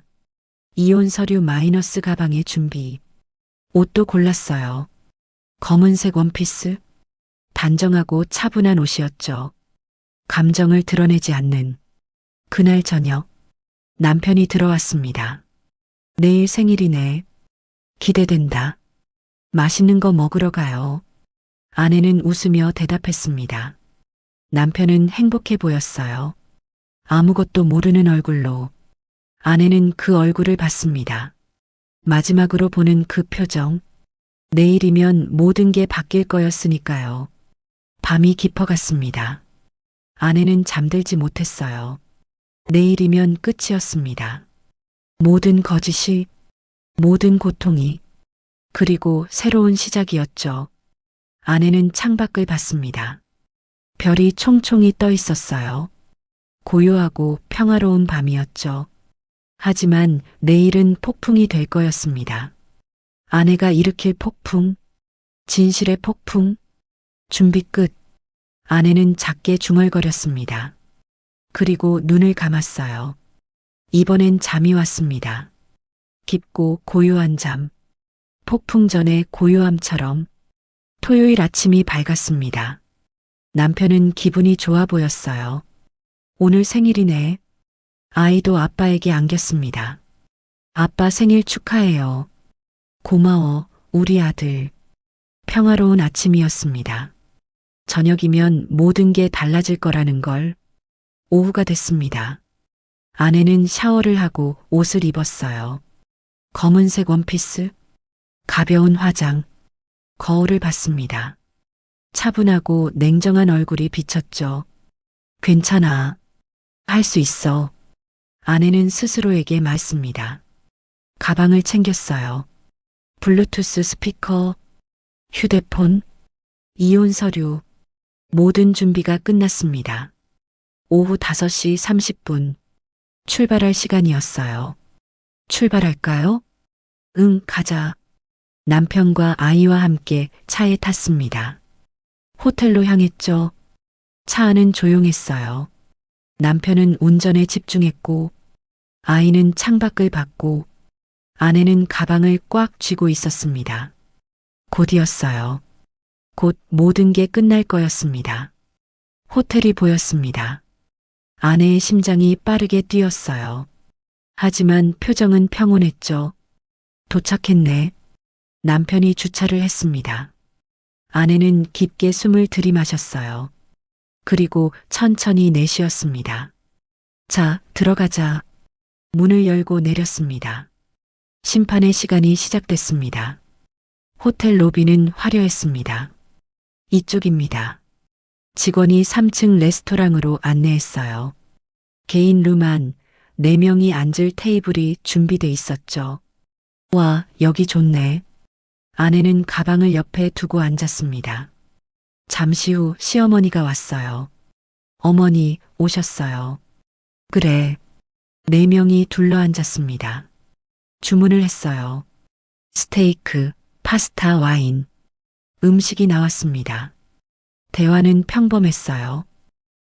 S1: 이혼 서류 마이너스 가방에 준비. 옷도 골랐어요. 검은색 원피스. 단정하고 차분한 옷이었죠. 감정을 드러내지 않는. 그날 저녁 남편이 들어왔습니다. 내일 생일이네. 기대된다. 맛있는 거 먹으러 가요. 아내는 웃으며 대답했습니다. 남편은 행복해 보였어요. 아무것도 모르는 얼굴로. 아내는 그 얼굴을 봤습니다. 마지막으로 보는 그 표정. 내일이면 모든 게 바뀔 거였으니까요. 밤이 깊어갔습니다. 아내는 잠들지 못했어요. 내일이면 끝이었습니다. 모든 거짓이, 모든 고통이, 그리고 새로운 시작이었죠. 아내는 창밖을 봤습니다. 별이 총총히 떠 있었어요. 고요하고 평화로운 밤이었죠. 하지만 내일은 폭풍이 될 거였습니다. 아내가 일으킬 폭풍, 진실의 폭풍, 준비 끝. 아내는 작게 중얼거렸습니다. 그리고 눈을 감았어요. 이번엔 잠이 왔습니다. 깊고 고요한 잠. 폭풍 전의 고요함처럼. 토요일 아침이 밝았습니다. 남편은 기분이 좋아 보였어요. 오늘 생일이네. 아이도 아빠에게 안겼습니다. 아빠 생일 축하해요. 고마워, 우리 아들. 평화로운 아침이었습니다. 저녁이면 모든 게 달라질 거라는 걸. 오후가 됐습니다. 아내는 샤워를 하고 옷을 입었어요. 검은색 원피스, 가벼운 화장, 거울을 봤습니다. 차분하고 냉정한 얼굴이 비쳤죠. 괜찮아. 할 수 있어. 아내는 스스로에게 말했습니다. 가방을 챙겼어요. 블루투스 스피커, 휴대폰, 이혼 서류, 모든 준비가 끝났습니다. 오후 5시 30분, 출발할 시간이었어요. 출발할까요? 응, 가자. 남편과 아이와 함께 차에 탔습니다. 호텔로 향했죠. 차 안은 조용했어요. 남편은 운전에 집중했고, 아이는 창밖을 봤고, 아내는 가방을 꽉 쥐고 있었습니다. 곧이었어요. 곧 모든 게 끝날 거였습니다. 호텔이 보였습니다. 아내의 심장이 빠르게 뛰었어요. 하지만 표정은 평온했죠. 도착했네. 남편이 주차를 했습니다. 아내는 깊게 숨을 들이마셨어요. 그리고 천천히 내쉬었습니다. 자, 들어가자. 문을 열고 내렸습니다. 심판의 시간이 시작됐습니다. 호텔 로비는 화려했습니다. 이쪽입니다. 직원이 3층 레스토랑으로 안내했어요. 개인 룸안 4명이 앉을 테이블이 준비돼 있었죠. 와, 여기 좋네. 아내는 가방을 옆에 두고 앉았습니다. 잠시 후 시어머니가 왔어요. 어머니 오셨어요. 그래. 4명이 둘러앉았습니다. 주문을 했어요. 스테이크, 파스타, 와인. 음식이 나왔습니다. 대화는 평범했어요.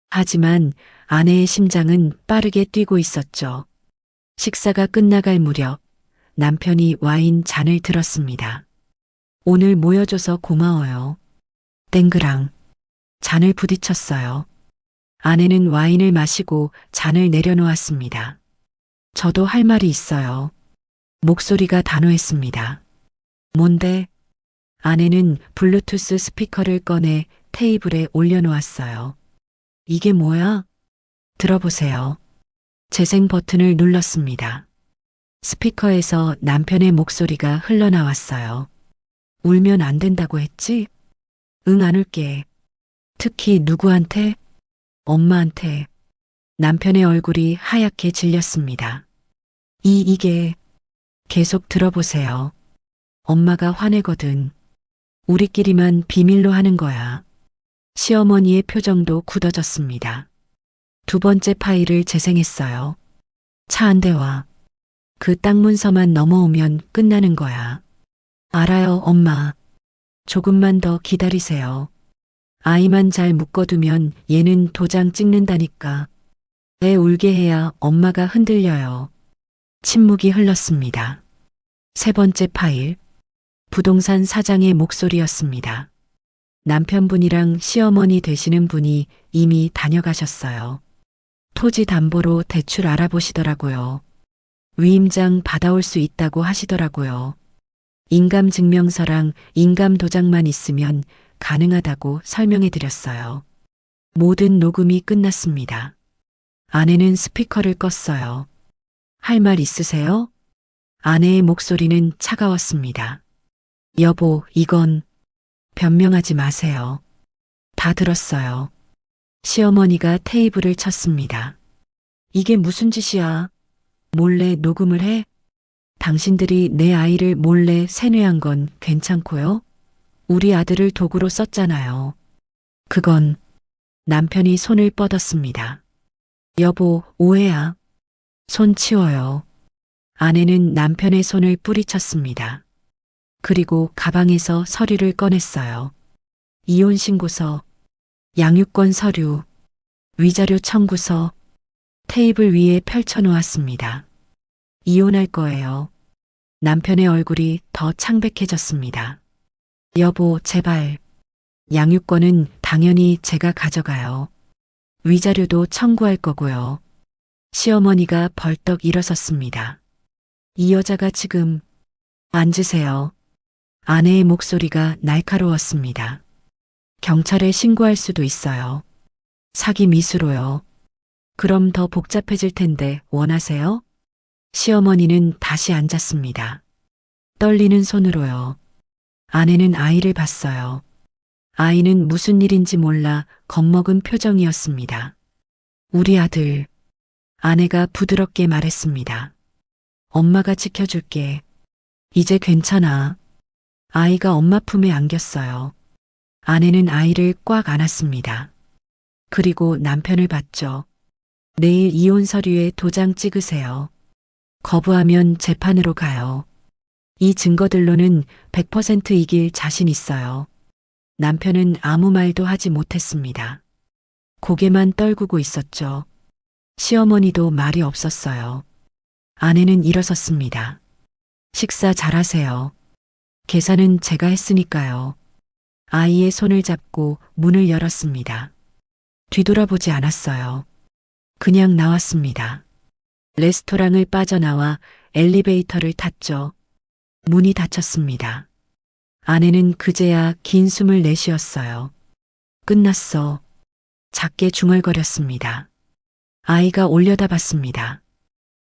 S1: 하지만 아내의 심장은 빠르게 뛰고 있었죠. 식사가 끝나갈 무렵 남편이 와인 잔을 들었습니다. 오늘 모여줘서 고마워요. 땡그랑. 잔을 부딪혔어요. 아내는 와인을 마시고 잔을 내려놓았습니다. 저도 할 말이 있어요. 목소리가 단호했습니다. 뭔데? 아내는 블루투스 스피커를 꺼내 테이블에 올려놓았어요. 이게 뭐야? 들어보세요. 재생 버튼을 눌렀습니다. 스피커에서 남편의 목소리가 흘러나왔어요. 울면 안 된다고 했지? 응, 안 울게. 특히 누구한테? 엄마한테. 남편의 얼굴이 하얗게 질렸습니다. 이게. 계속 들어보세요. 엄마가 화내거든. 우리끼리만 비밀로 하는 거야. 시어머니의 표정도 굳어졌습니다. 2번째 파일을 재생했어요. 차 한 대와 그 땅 문서만 넘어오면 끝나는 거야. 알아요, 엄마. 조금만 더 기다리세요. 아이만 잘 묶어두면 얘는 도장 찍는다니까. 애 울게 해야 엄마가 흔들려요. 침묵이 흘렀습니다. 3번째 파일. 부동산 사장의 목소리였습니다. 남편분이랑 시어머니 되시는 분이 이미 다녀가셨어요. 토지 담보로 대출 알아보시더라고요. 위임장 받아올 수 있다고 하시더라고요. 인감증명서랑 인감도장만 있으면 가능하다고 설명해 드렸어요. 모든 녹음이 끝났습니다. 아내는 스피커를 껐어요. 할 말 있으세요? 아내의 목소리는 차가웠습니다. 여보, 이건 변명하지 마세요. 다 들었어요. 시어머니가 테이블을 쳤습니다. 이게 무슨 짓이야? 몰래 녹음을 해? 당신들이 내 아이를 몰래 세뇌한 건 괜찮고요? 우리 아들을 도구로 썼잖아요. 그건 남편이 손을 뻗었습니다. 여보, 오해야. 손 치워요. 아내는 남편의 손을 뿌리쳤습니다. 그리고 가방에서 서류를 꺼냈어요. 이혼 신고서, 양육권 서류, 위자료 청구서, 테이블 위에 펼쳐놓았습니다. 이혼할 거예요. 남편의 얼굴이 더 창백해졌습니다. 여보, 제발. 양육권은 당연히 제가 가져가요. 위자료도 청구할 거고요. 시어머니가 벌떡 일어섰습니다. 이 여자가 지금. 앉으세요. 아내의 목소리가 날카로웠습니다. 경찰에 신고할 수도 있어요. 사기 미수로요. 그럼 더 복잡해질 텐데 원하세요? 시어머니는 다시 앉았습니다. 떨리는 손으로요. 아내는 아이를 봤어요. 아이는 무슨 일인지 몰라 겁먹은 표정이었습니다. 우리 아들, 아내가 부드럽게 말했습니다. 엄마가 지켜줄게. 이제 괜찮아. 아이가 엄마 품에 안겼어요. 아내는 아이를 꽉 안았습니다. 그리고 남편을 봤죠. 내일 이혼 서류에 도장 찍으세요. 거부하면 재판으로 가요. 이 증거들로는 100% 이길 자신 있어요. 남편은 아무 말도 하지 못했습니다. 고개만 떨구고 있었죠. 시어머니도 말이 없었어요. 아내는 일어섰습니다. 식사 잘하세요. 계산은 제가 했으니까요. 아이의 손을 잡고 문을 열었습니다. 뒤돌아보지 않았어요. 그냥 나왔습니다. 레스토랑을 빠져나와 엘리베이터를 탔죠. 문이 닫혔습니다. 아내는 그제야 긴 숨을 내쉬었어요. 끝났어. 작게 중얼거렸습니다. 아이가 올려다봤습니다.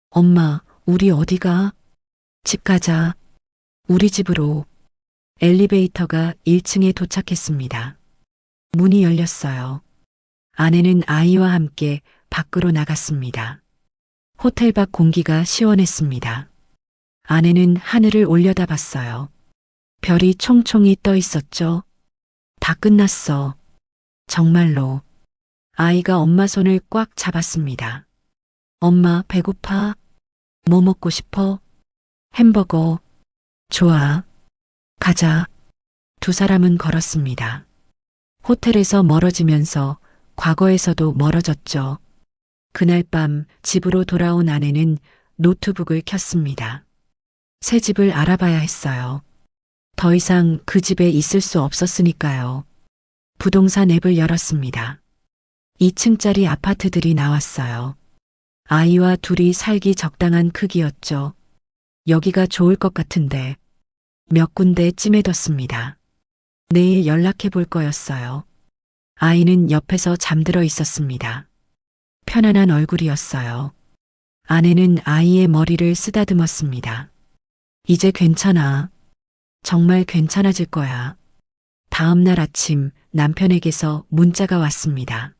S1: 엄마, 우리 어디가? 집 가자. 우리 집으로. 엘리베이터가 1층에 도착했습니다. 문이 열렸어요. 아내는 아이와 함께 밖으로 나갔습니다. 호텔 밖 공기가 시원했습니다. 아내는 하늘을 올려다봤어요. 별이 총총히 떠 있었죠. 다 끝났어. 정말로. 아이가 엄마 손을 꽉 잡았습니다. 엄마, 배고파? 뭐 먹고 싶어? 햄버거. 좋아. 가자. 두 사람은 걸었습니다. 호텔에서 멀어지면서 과거에서도 멀어졌죠. 그날 밤 집으로 돌아온 아내는 노트북을 켰습니다. 새 집을 알아봐야 했어요. 더 이상 그 집에 있을 수 없었으니까요. 부동산 앱을 열었습니다. 2층짜리 아파트들이 나왔어요. 아이와 둘이 살기 적당한 크기였죠. 여기가 좋을 것 같은데 몇 군데 찜해뒀습니다. 내일 연락해 볼 거였어요. 아이는 옆에서 잠들어 있었습니다. 편안한 얼굴이었어요. 아내는 아이의 머리를 쓰다듬었습니다. 이제 괜찮아. 정말 괜찮아질 거야. 다음 날 아침 남편에게서 문자가 왔습니다.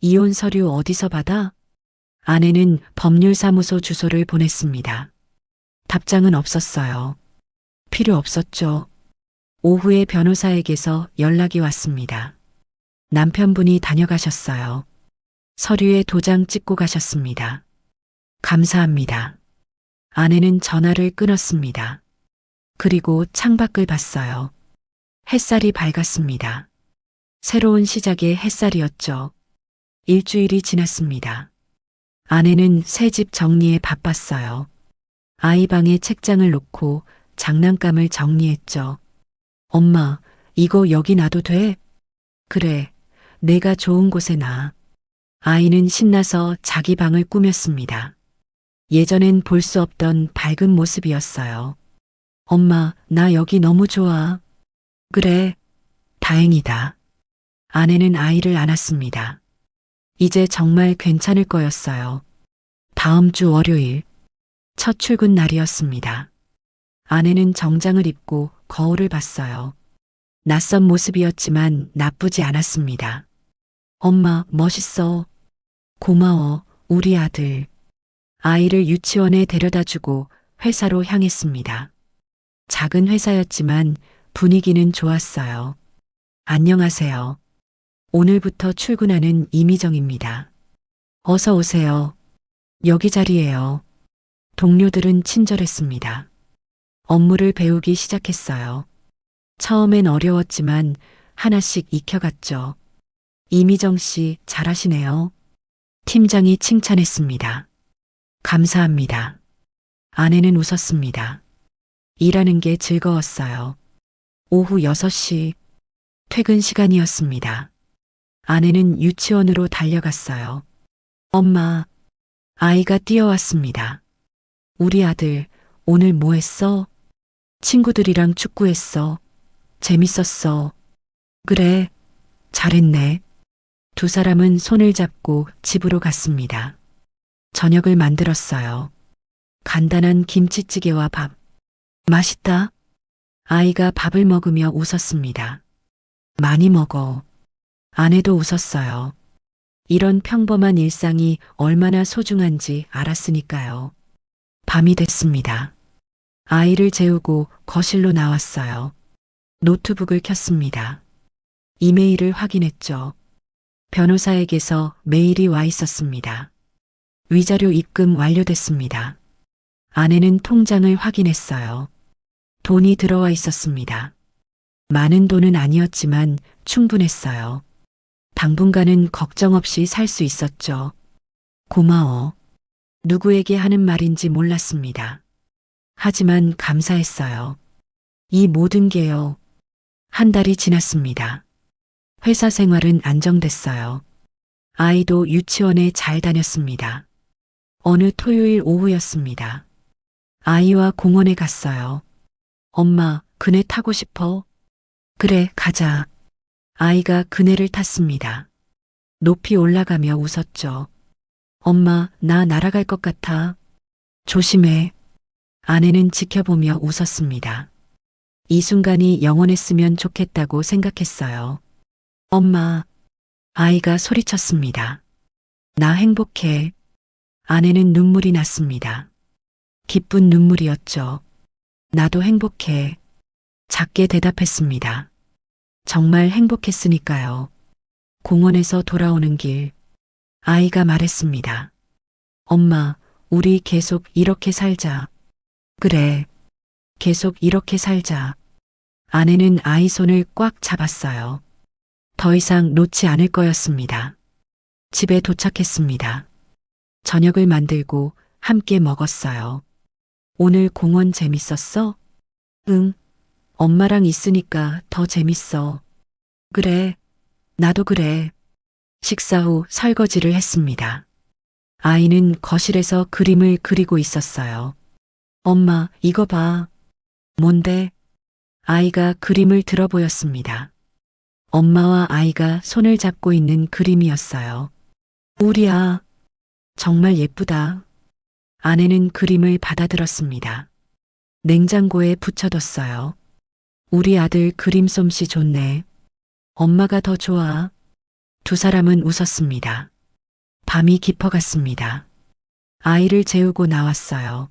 S1: 이혼 서류 어디서 받아? 아내는 법률사무소 주소를 보냈습니다. 답장은 없었어요. 필요 없었죠. 오후에 변호사에게서 연락이 왔습니다. 남편분이 다녀가셨어요. 서류에 도장 찍고 가셨습니다. 감사합니다. 아내는 전화를 끊었습니다. 그리고 창밖을 봤어요. 햇살이 밝았습니다. 새로운 시작의 햇살이었죠. 일주일이 지났습니다. 아내는 새 집 정리에 바빴어요. 아이 방에 책장을 놓고 장난감을 정리했죠. 엄마, 이거 여기 놔도 돼? 그래, 내가 좋은 곳에 놔. 아이는 신나서 자기 방을 꾸몄습니다. 예전엔 볼 수 없던 밝은 모습이었어요. 엄마, 나 여기 너무 좋아. 그래, 다행이다. 아내는 아이를 안았습니다. 이제 정말 괜찮을 거였어요. 다음 주 월요일, 첫 출근 날이었습니다. 아내는 정장을 입고 거울을 봤어요. 낯선 모습이었지만 나쁘지 않았습니다. 엄마, 멋있어. 고마워, 우리 아들. 아이를 유치원에 데려다 주고 회사로 향했습니다. 작은 회사였지만 분위기는 좋았어요. 안녕하세요. 오늘부터 출근하는 이미정입니다. 어서 오세요. 여기 자리예요. 동료들은 친절했습니다. 업무를 배우기 시작했어요. 처음엔 어려웠지만 하나씩 익혀갔죠. 이미정 씨 잘하시네요. 팀장이 칭찬했습니다. 감사합니다. 아내는 웃었습니다. 일하는 게 즐거웠어요. 오후 6시 퇴근 시간이었습니다. 아내는 유치원으로 달려갔어요. 엄마, 아이가 뛰어왔습니다. 우리 아들, 오늘 뭐 했어? 친구들이랑 축구했어. 재밌었어. 그래, 잘했네. 두 사람은 손을 잡고 집으로 갔습니다. 저녁을 만들었어요. 간단한 김치찌개와 밥. 맛있다. 아이가 밥을 먹으며 웃었습니다. 많이 먹어. 아내도 웃었어요. 이런 평범한 일상이 얼마나 소중한지 알았으니까요. 밤이 됐습니다. 아이를 재우고 거실로 나왔어요. 노트북을 켰습니다. 이메일을 확인했죠. 변호사에게서 메일이 와 있었습니다. 위자료 입금 완료됐습니다. 아내는 통장을 확인했어요. 돈이 들어와 있었습니다. 많은 돈은 아니었지만 충분했어요. 당분간은 걱정 없이 살 수 있었죠. 고마워. 누구에게 하는 말인지 몰랐습니다. 하지만 감사했어요. 이 모든 게요. 한 달이 지났습니다. 회사 생활은 안정됐어요. 아이도 유치원에 잘 다녔습니다. 어느 토요일 오후였습니다. 아이와 공원에 갔어요. 엄마, 그네 타고 싶어? 그래, 가자. 아이가 그네를 탔습니다. 높이 올라가며 웃었죠. 엄마, 나 날아갈 것 같아. 조심해. 아내는 지켜보며 웃었습니다. 이 순간이 영원했으면 좋겠다고 생각했어요. 엄마, 아이가 소리쳤습니다. 나 행복해. 아내는 눈물이 났습니다. 기쁜 눈물이었죠. 나도 행복해. 작게 대답했습니다. 정말 행복했으니까요. 공원에서 돌아오는 길, 아이가 말했습니다. 엄마, 우리 계속 이렇게 살자. 그래, 계속 이렇게 살자. 아내는 아이 손을 꽉 잡았어요. 더 이상 놓지 않을 거였습니다. 집에 도착했습니다. 저녁을 만들고 함께 먹었어요. 오늘 공원 재밌었어? 응. 엄마랑 있으니까 더 재밌어. 그래. 나도 그래. 식사 후 설거지를 했습니다. 아이는 거실에서 그림을 그리고 있었어요. 엄마, 이거 봐. 뭔데? 아이가 그림을 들어 보였습니다. 엄마와 아이가 손을 잡고 있는 그림이었어요. 우리야, 정말 예쁘다. 아내는 그림을 받아들었습니다. 냉장고에 붙여뒀어요. 우리 아들 그림 솜씨 좋네. 엄마가 더 좋아. 두 사람은 웃었습니다. 밤이 깊어갔습니다. 아이를 재우고 나왔어요.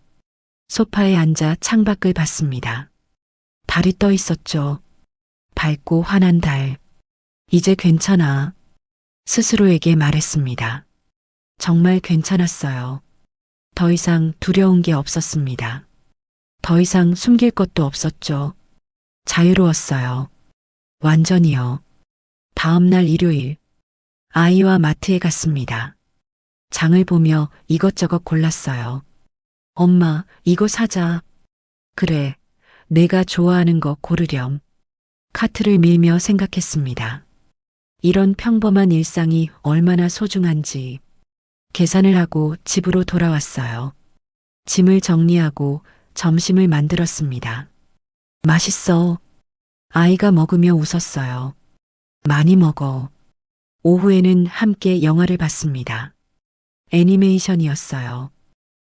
S1: 소파에 앉아 창밖을 봤습니다. 달이 떠 있었죠. 밝고 환한 달. 이제 괜찮아. 스스로에게 말했습니다. 정말 괜찮았어요. 더 이상 두려운 게 없었습니다. 더 이상 숨길 것도 없었죠. 자유로웠어요. 완전히요. 다음 날 일요일, 아이와 마트에 갔습니다. 장을 보며 이것저것 골랐어요. 엄마, 이거 사자. 그래, 내가 좋아하는 거 고르렴. 카트를 밀며 생각했습니다. 이런 평범한 일상이 얼마나 소중한지. 계산을 하고 집으로 돌아왔어요. 짐을 정리하고 점심을 만들었습니다. 맛있어. 아이가 먹으며 웃었어요. 많이 먹어. 오후에는 함께 영화를 봤습니다. 애니메이션이었어요.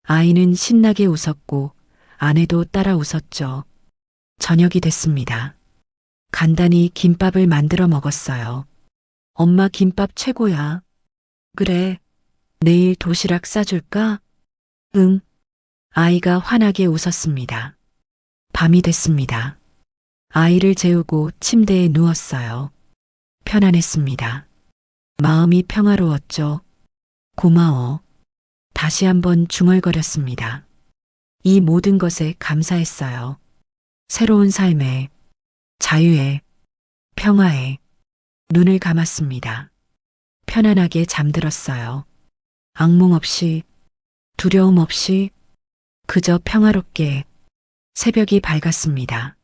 S1: 아이는 신나게 웃었고 아내도 따라 웃었죠. 저녁이 됐습니다. 간단히 김밥을 만들어 먹었어요. 엄마 김밥 최고야. 그래. 내일 도시락 싸줄까? 응. 아이가 환하게 웃었습니다. 밤이 됐습니다. 아이를 재우고 침대에 누웠어요. 편안했습니다. 마음이 평화로웠죠. 고마워. 다시 한번 중얼거렸습니다. 이 모든 것에 감사했어요. 새로운 삶에, 자유에, 평화에 눈을 감았습니다. 편안하게 잠들었어요. 악몽 없이, 두려움 없이, 그저 평화롭게 새벽이 밝았습니다.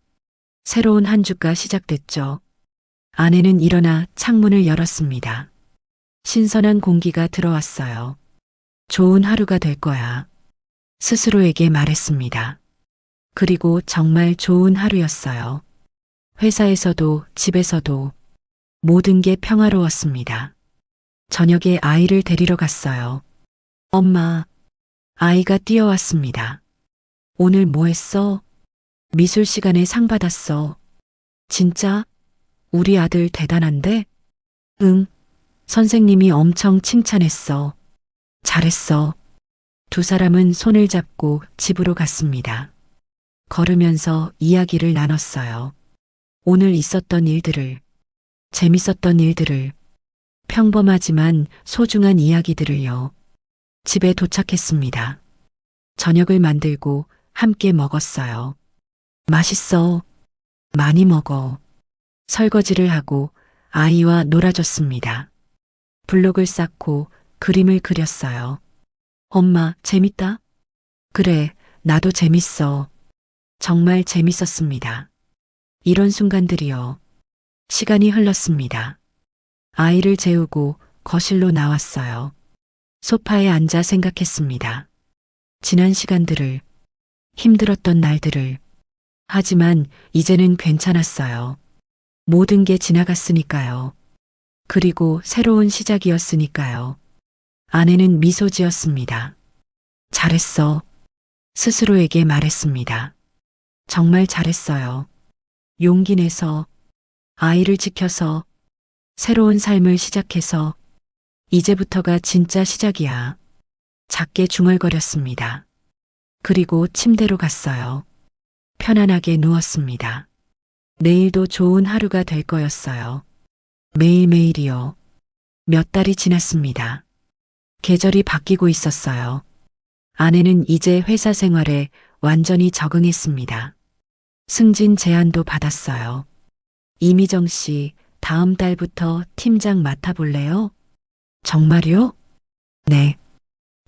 S1: 새로운 한 주가 시작됐죠. 아내는 일어나 창문을 열었습니다. 신선한 공기가 들어왔어요. 좋은 하루가 될 거야. 스스로에게 말했습니다. 그리고 정말 좋은 하루였어요. 회사에서도 집에서도 모든 게 평화로웠습니다. 저녁에 아이를 데리러 갔어요. 엄마, 아이가 뛰어왔습니다. 오늘 뭐 했어? 미술 시간에 상 받았어. 진짜? 우리 아들 대단한데? 응. 선생님이 엄청 칭찬했어. 잘했어. 두 사람은 손을 잡고 집으로 갔습니다. 걸으면서 이야기를 나눴어요. 오늘 있었던 일들을, 재밌었던 일들을, 평범하지만 소중한 이야기들을요. 집에 도착했습니다. 저녁을 만들고 함께 먹었어요. 맛있어. 많이 먹어. 설거지를 하고 아이와 놀아줬습니다. 블록을 쌓고 그림을 그렸어요. 엄마, 재밌다? 그래, 나도 재밌어. 정말 재밌었습니다. 이런 순간들이요. 시간이 흘렀습니다. 아이를 재우고 거실로 나왔어요. 소파에 앉아 생각했습니다. 지난 시간들을, 힘들었던 날들을. 하지만 이제는 괜찮았어요. 모든 게 지나갔으니까요. 그리고 새로운 시작이었으니까요. 아내는 미소 지었습니다. 잘했어. 스스로에게 말했습니다. 정말 잘했어요. 용기 내서, 아이를 지켜서, 새로운 삶을 시작해서, 이제부터가 진짜 시작이야. 작게 중얼거렸습니다. 그리고 침대로 갔어요. 편안하게 누웠습니다. 내일도 좋은 하루가 될 거였어요. 매일매일이요. 몇 달이 지났습니다. 계절이 바뀌고 있었어요. 아내는 이제 회사 생활에 완전히 적응했습니다. 승진 제안도 받았어요. 이미정 씨, 다음 달부터 팀장 맡아볼래요? 정말요? 네.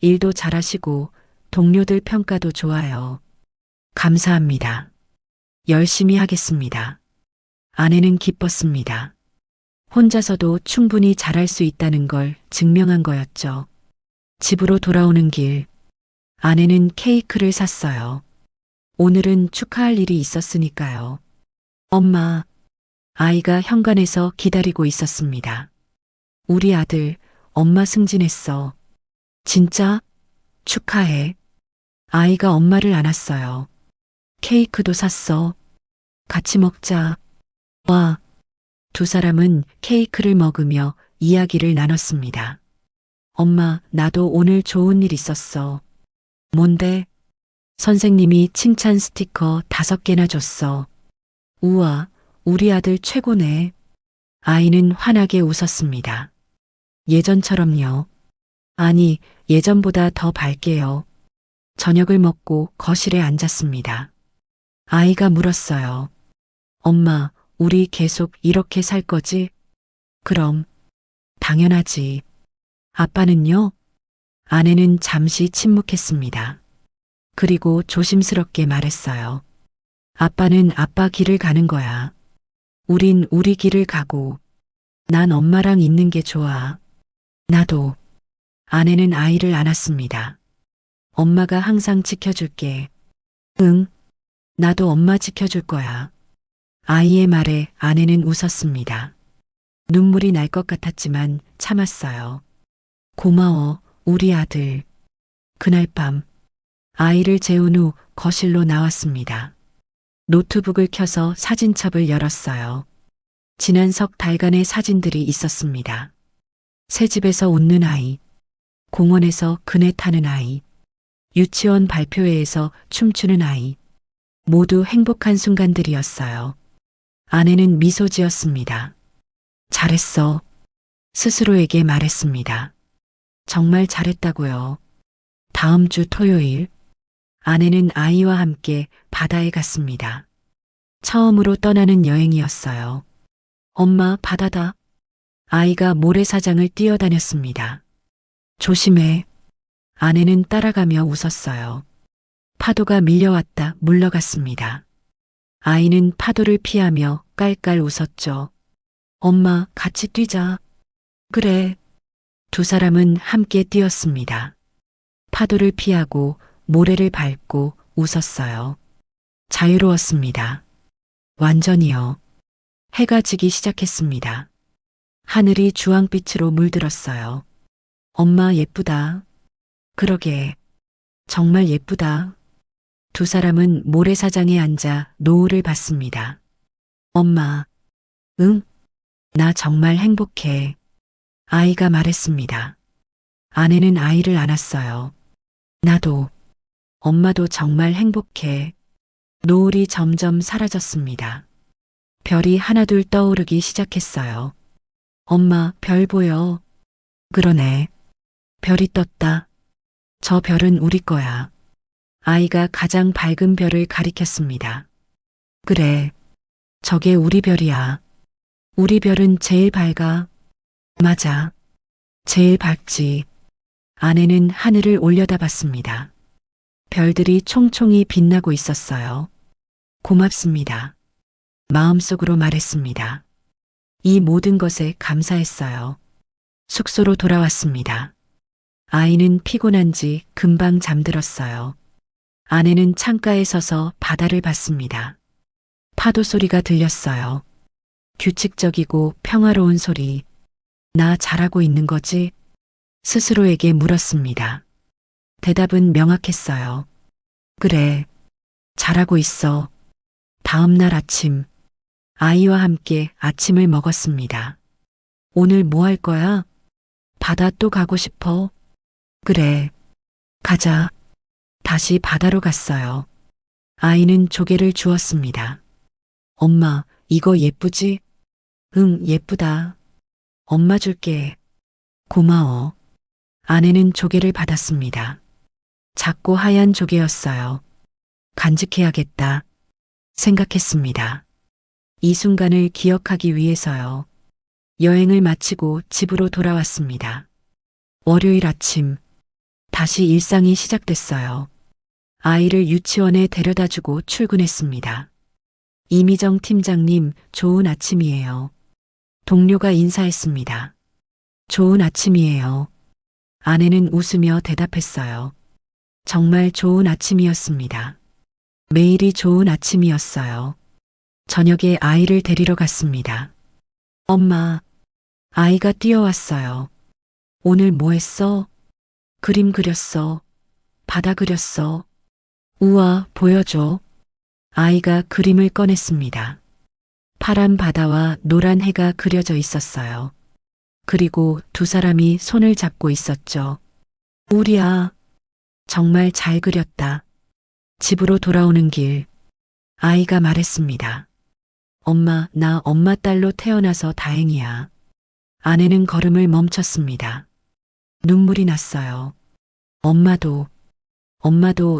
S1: 일도 잘하시고 동료들 평가도 좋아요. 감사합니다. 열심히 하겠습니다. 아내는 기뻤습니다. 혼자서도 충분히 잘할 수 있다는 걸 증명한 거였죠. 집으로 돌아오는 길, 아내는 케이크를 샀어요. 오늘은 축하할 일이 있었으니까요. 엄마, 아이가 현관에서 기다리고 있었습니다. 우리 아들, 엄마 승진했어. 진짜? 축하해. 아이가 엄마를 안았어요. 케이크도 샀어. 같이 먹자. 와. 두 사람은 케이크를 먹으며 이야기를 나눴습니다. 엄마, 나도 오늘 좋은 일 있었어. 뭔데? 선생님이 칭찬 스티커 5개나 줬어. 우와, 우리 아들 최고네. 아이는 환하게 웃었습니다. 예전처럼요. 아니, 예전보다 더 밝게요. 저녁을 먹고 거실에 앉았습니다. 아이가 물었어요. 엄마, 우리 계속 이렇게 살 거지? 그럼, 당연하지. 아빠는요? 아내는 잠시 침묵했습니다. 그리고 조심스럽게 말했어요. 아빠는 아빠 길을 가는 거야. 우린 우리 길을 가고, 난 엄마랑 있는 게 좋아. 나도. 아내는 아이를 안았습니다. 엄마가 항상 지켜줄게. 응, 나도 엄마 지켜줄 거야. 아이의 말에 아내는 웃었습니다. 눈물이 날 것 같았지만 참았어요. 고마워, 우리 아들. 그날 밤, 아이를 재운 후 거실로 나왔습니다. 노트북을 켜서 사진첩을 열었어요. 지난 석 달간의 사진들이 있었습니다. 새집에서 웃는 아이, 공원에서 그네 타는 아이, 유치원 발표회에서 춤추는 아이, 모두 행복한 순간들이었어요. 아내는 미소 지었습니다. 잘했어. 스스로에게 말했습니다. 정말 잘했다고요. 다음 주 토요일, 아내는 아이와 함께 바다에 갔습니다. 처음으로 떠나는 여행이었어요. 엄마, 바다다. 아이가 모래사장을 뛰어다녔습니다. 조심해. 아내는 따라가며 웃었어요. 파도가 밀려왔다 물러갔습니다. 아이는 파도를 피하며 깔깔 웃었죠. 엄마, 같이 뛰자. 그래. 두 사람은 함께 뛰었습니다. 파도를 피하고 모래를 밟고 웃었어요. 자유로웠습니다. 완전히요. 해가 지기 시작했습니다. 하늘이 주황빛으로 물들었어요. 엄마 예쁘다. 그러게. 정말 예쁘다. 두 사람은 모래사장에 앉아 노을을 봤습니다. 엄마. 응? 나 정말 행복해. 아이가 말했습니다. 아내는 아이를 안았어요. 나도, 엄마도 정말 행복해. 노을이 점점 사라졌습니다. 별이 하나둘 떠오르기 시작했어요. 엄마, 별 보여. 그러네. 별이 떴다. 저 별은 우리 거야. 아이가 가장 밝은 별을 가리켰습니다. 그래. 저게 우리 별이야. 우리 별은 제일 밝아. 맞아. 제일 밝지. 아내는 하늘을 올려다봤습니다. 별들이 총총히 빛나고 있었어요. 고맙습니다. 마음속으로 말했습니다. 이 모든 것에 감사했어요. 숙소로 돌아왔습니다. 아이는 피곤한지 금방 잠들었어요. 아내는 창가에 서서 바다를 봤습니다. 파도 소리가 들렸어요. 규칙적이고 평화로운 소리. 나 잘하고 있는 거지? 스스로에게 물었습니다. 대답은 명확했어요. 그래, 잘하고 있어. 다음 날 아침, 아이와 함께 아침을 먹었습니다. 오늘 뭐 할 거야? 바다 또 가고 싶어? 그래, 가자. 다시 바다로 갔어요. 아이는 조개를 주었습니다. 엄마, 이거 예쁘지? 응, 예쁘다. 엄마 줄게. 고마워. 아내는 조개를 받았습니다. 작고 하얀 조개였어요. 간직해야겠다. 생각했습니다. 이 순간을 기억하기 위해서요. 여행을 마치고 집으로 돌아왔습니다. 월요일 아침, 다시 일상이 시작됐어요. 아이를 유치원에 데려다 주고 출근했습니다. 이미정 팀장님, 좋은 아침이에요. 동료가 인사했습니다. 좋은 아침이에요. 아내는 웃으며 대답했어요. 정말 좋은 아침이었습니다. 매일이 좋은 아침이었어요. 저녁에 아이를 데리러 갔습니다. 엄마, 아이가 뛰어왔어요. 오늘 뭐 했어? 그림 그렸어. 바다 그렸어. 우와, 보여줘. 아이가 그림을 꺼냈습니다. 파란 바다와 노란 해가 그려져 있었어요. 그리고 두 사람이 손을 잡고 있었죠. 우리야, 정말 잘 그렸다. 집으로 돌아오는 길, 아이가 말했습니다. 엄마, 나 엄마 딸로 태어나서 다행이야. 아내는 걸음을 멈췄습니다. 눈물이 났어요. 엄마도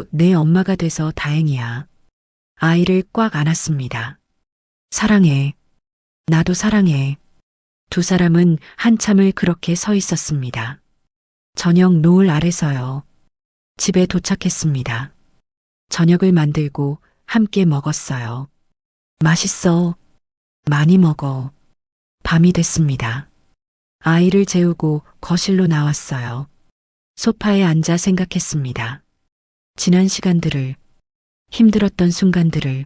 S1: 내 엄마가 돼서 다행이야. 아이를 꽉 안았습니다. 사랑해. 나도 사랑해. 두 사람은 한참을 그렇게 서 있었습니다. 저녁 노을 아래서요. 집에 도착했습니다. 저녁을 만들고 함께 먹었어요. 맛있어. 많이 먹어. 밤이 됐습니다. 아이를 재우고 거실로 나왔어요. 소파에 앉아 생각했습니다. 지난 시간들을, 힘들었던 순간들을.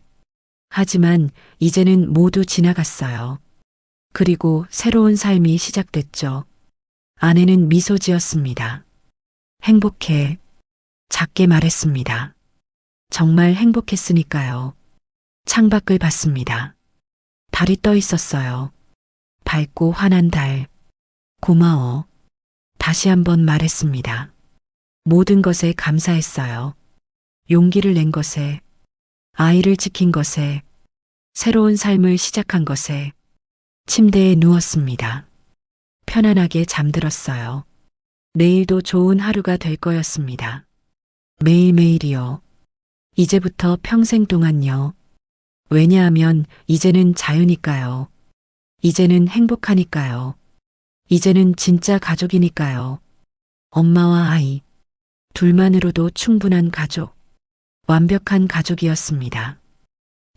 S1: 하지만 이제는 모두 지나갔어요. 그리고 새로운 삶이 시작됐죠. 아내는 미소 지었습니다. 행복해. 작게 말했습니다. 정말 행복했으니까요. 창밖을 봤습니다. 달이 떠 있었어요. 밝고 환한 달. 고마워. 다시 한번 말했습니다. 모든 것에 감사했어요. 용기를 낸 것에, 아이를 지킨 것에, 새로운 삶을 시작한 것에. 침대에 누웠습니다. 편안하게 잠들었어요. 내일도 좋은 하루가 될 거였습니다. 매일매일이요. 이제부터 평생 동안요. 왜냐하면 이제는 자유니까요. 이제는 행복하니까요. 이제는 진짜 가족이니까요. 엄마와 아이, 둘만으로도 충분한 가족, 완벽한 가족이었습니다.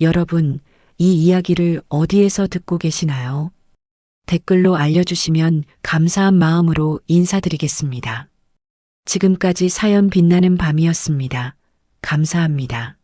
S1: 여러분, 이 이야기를 어디에서 듣고 계시나요? 댓글로 알려주시면 감사한 마음으로 인사드리겠습니다. 지금까지 사연 빛나는 밤이었습니다. 감사합니다.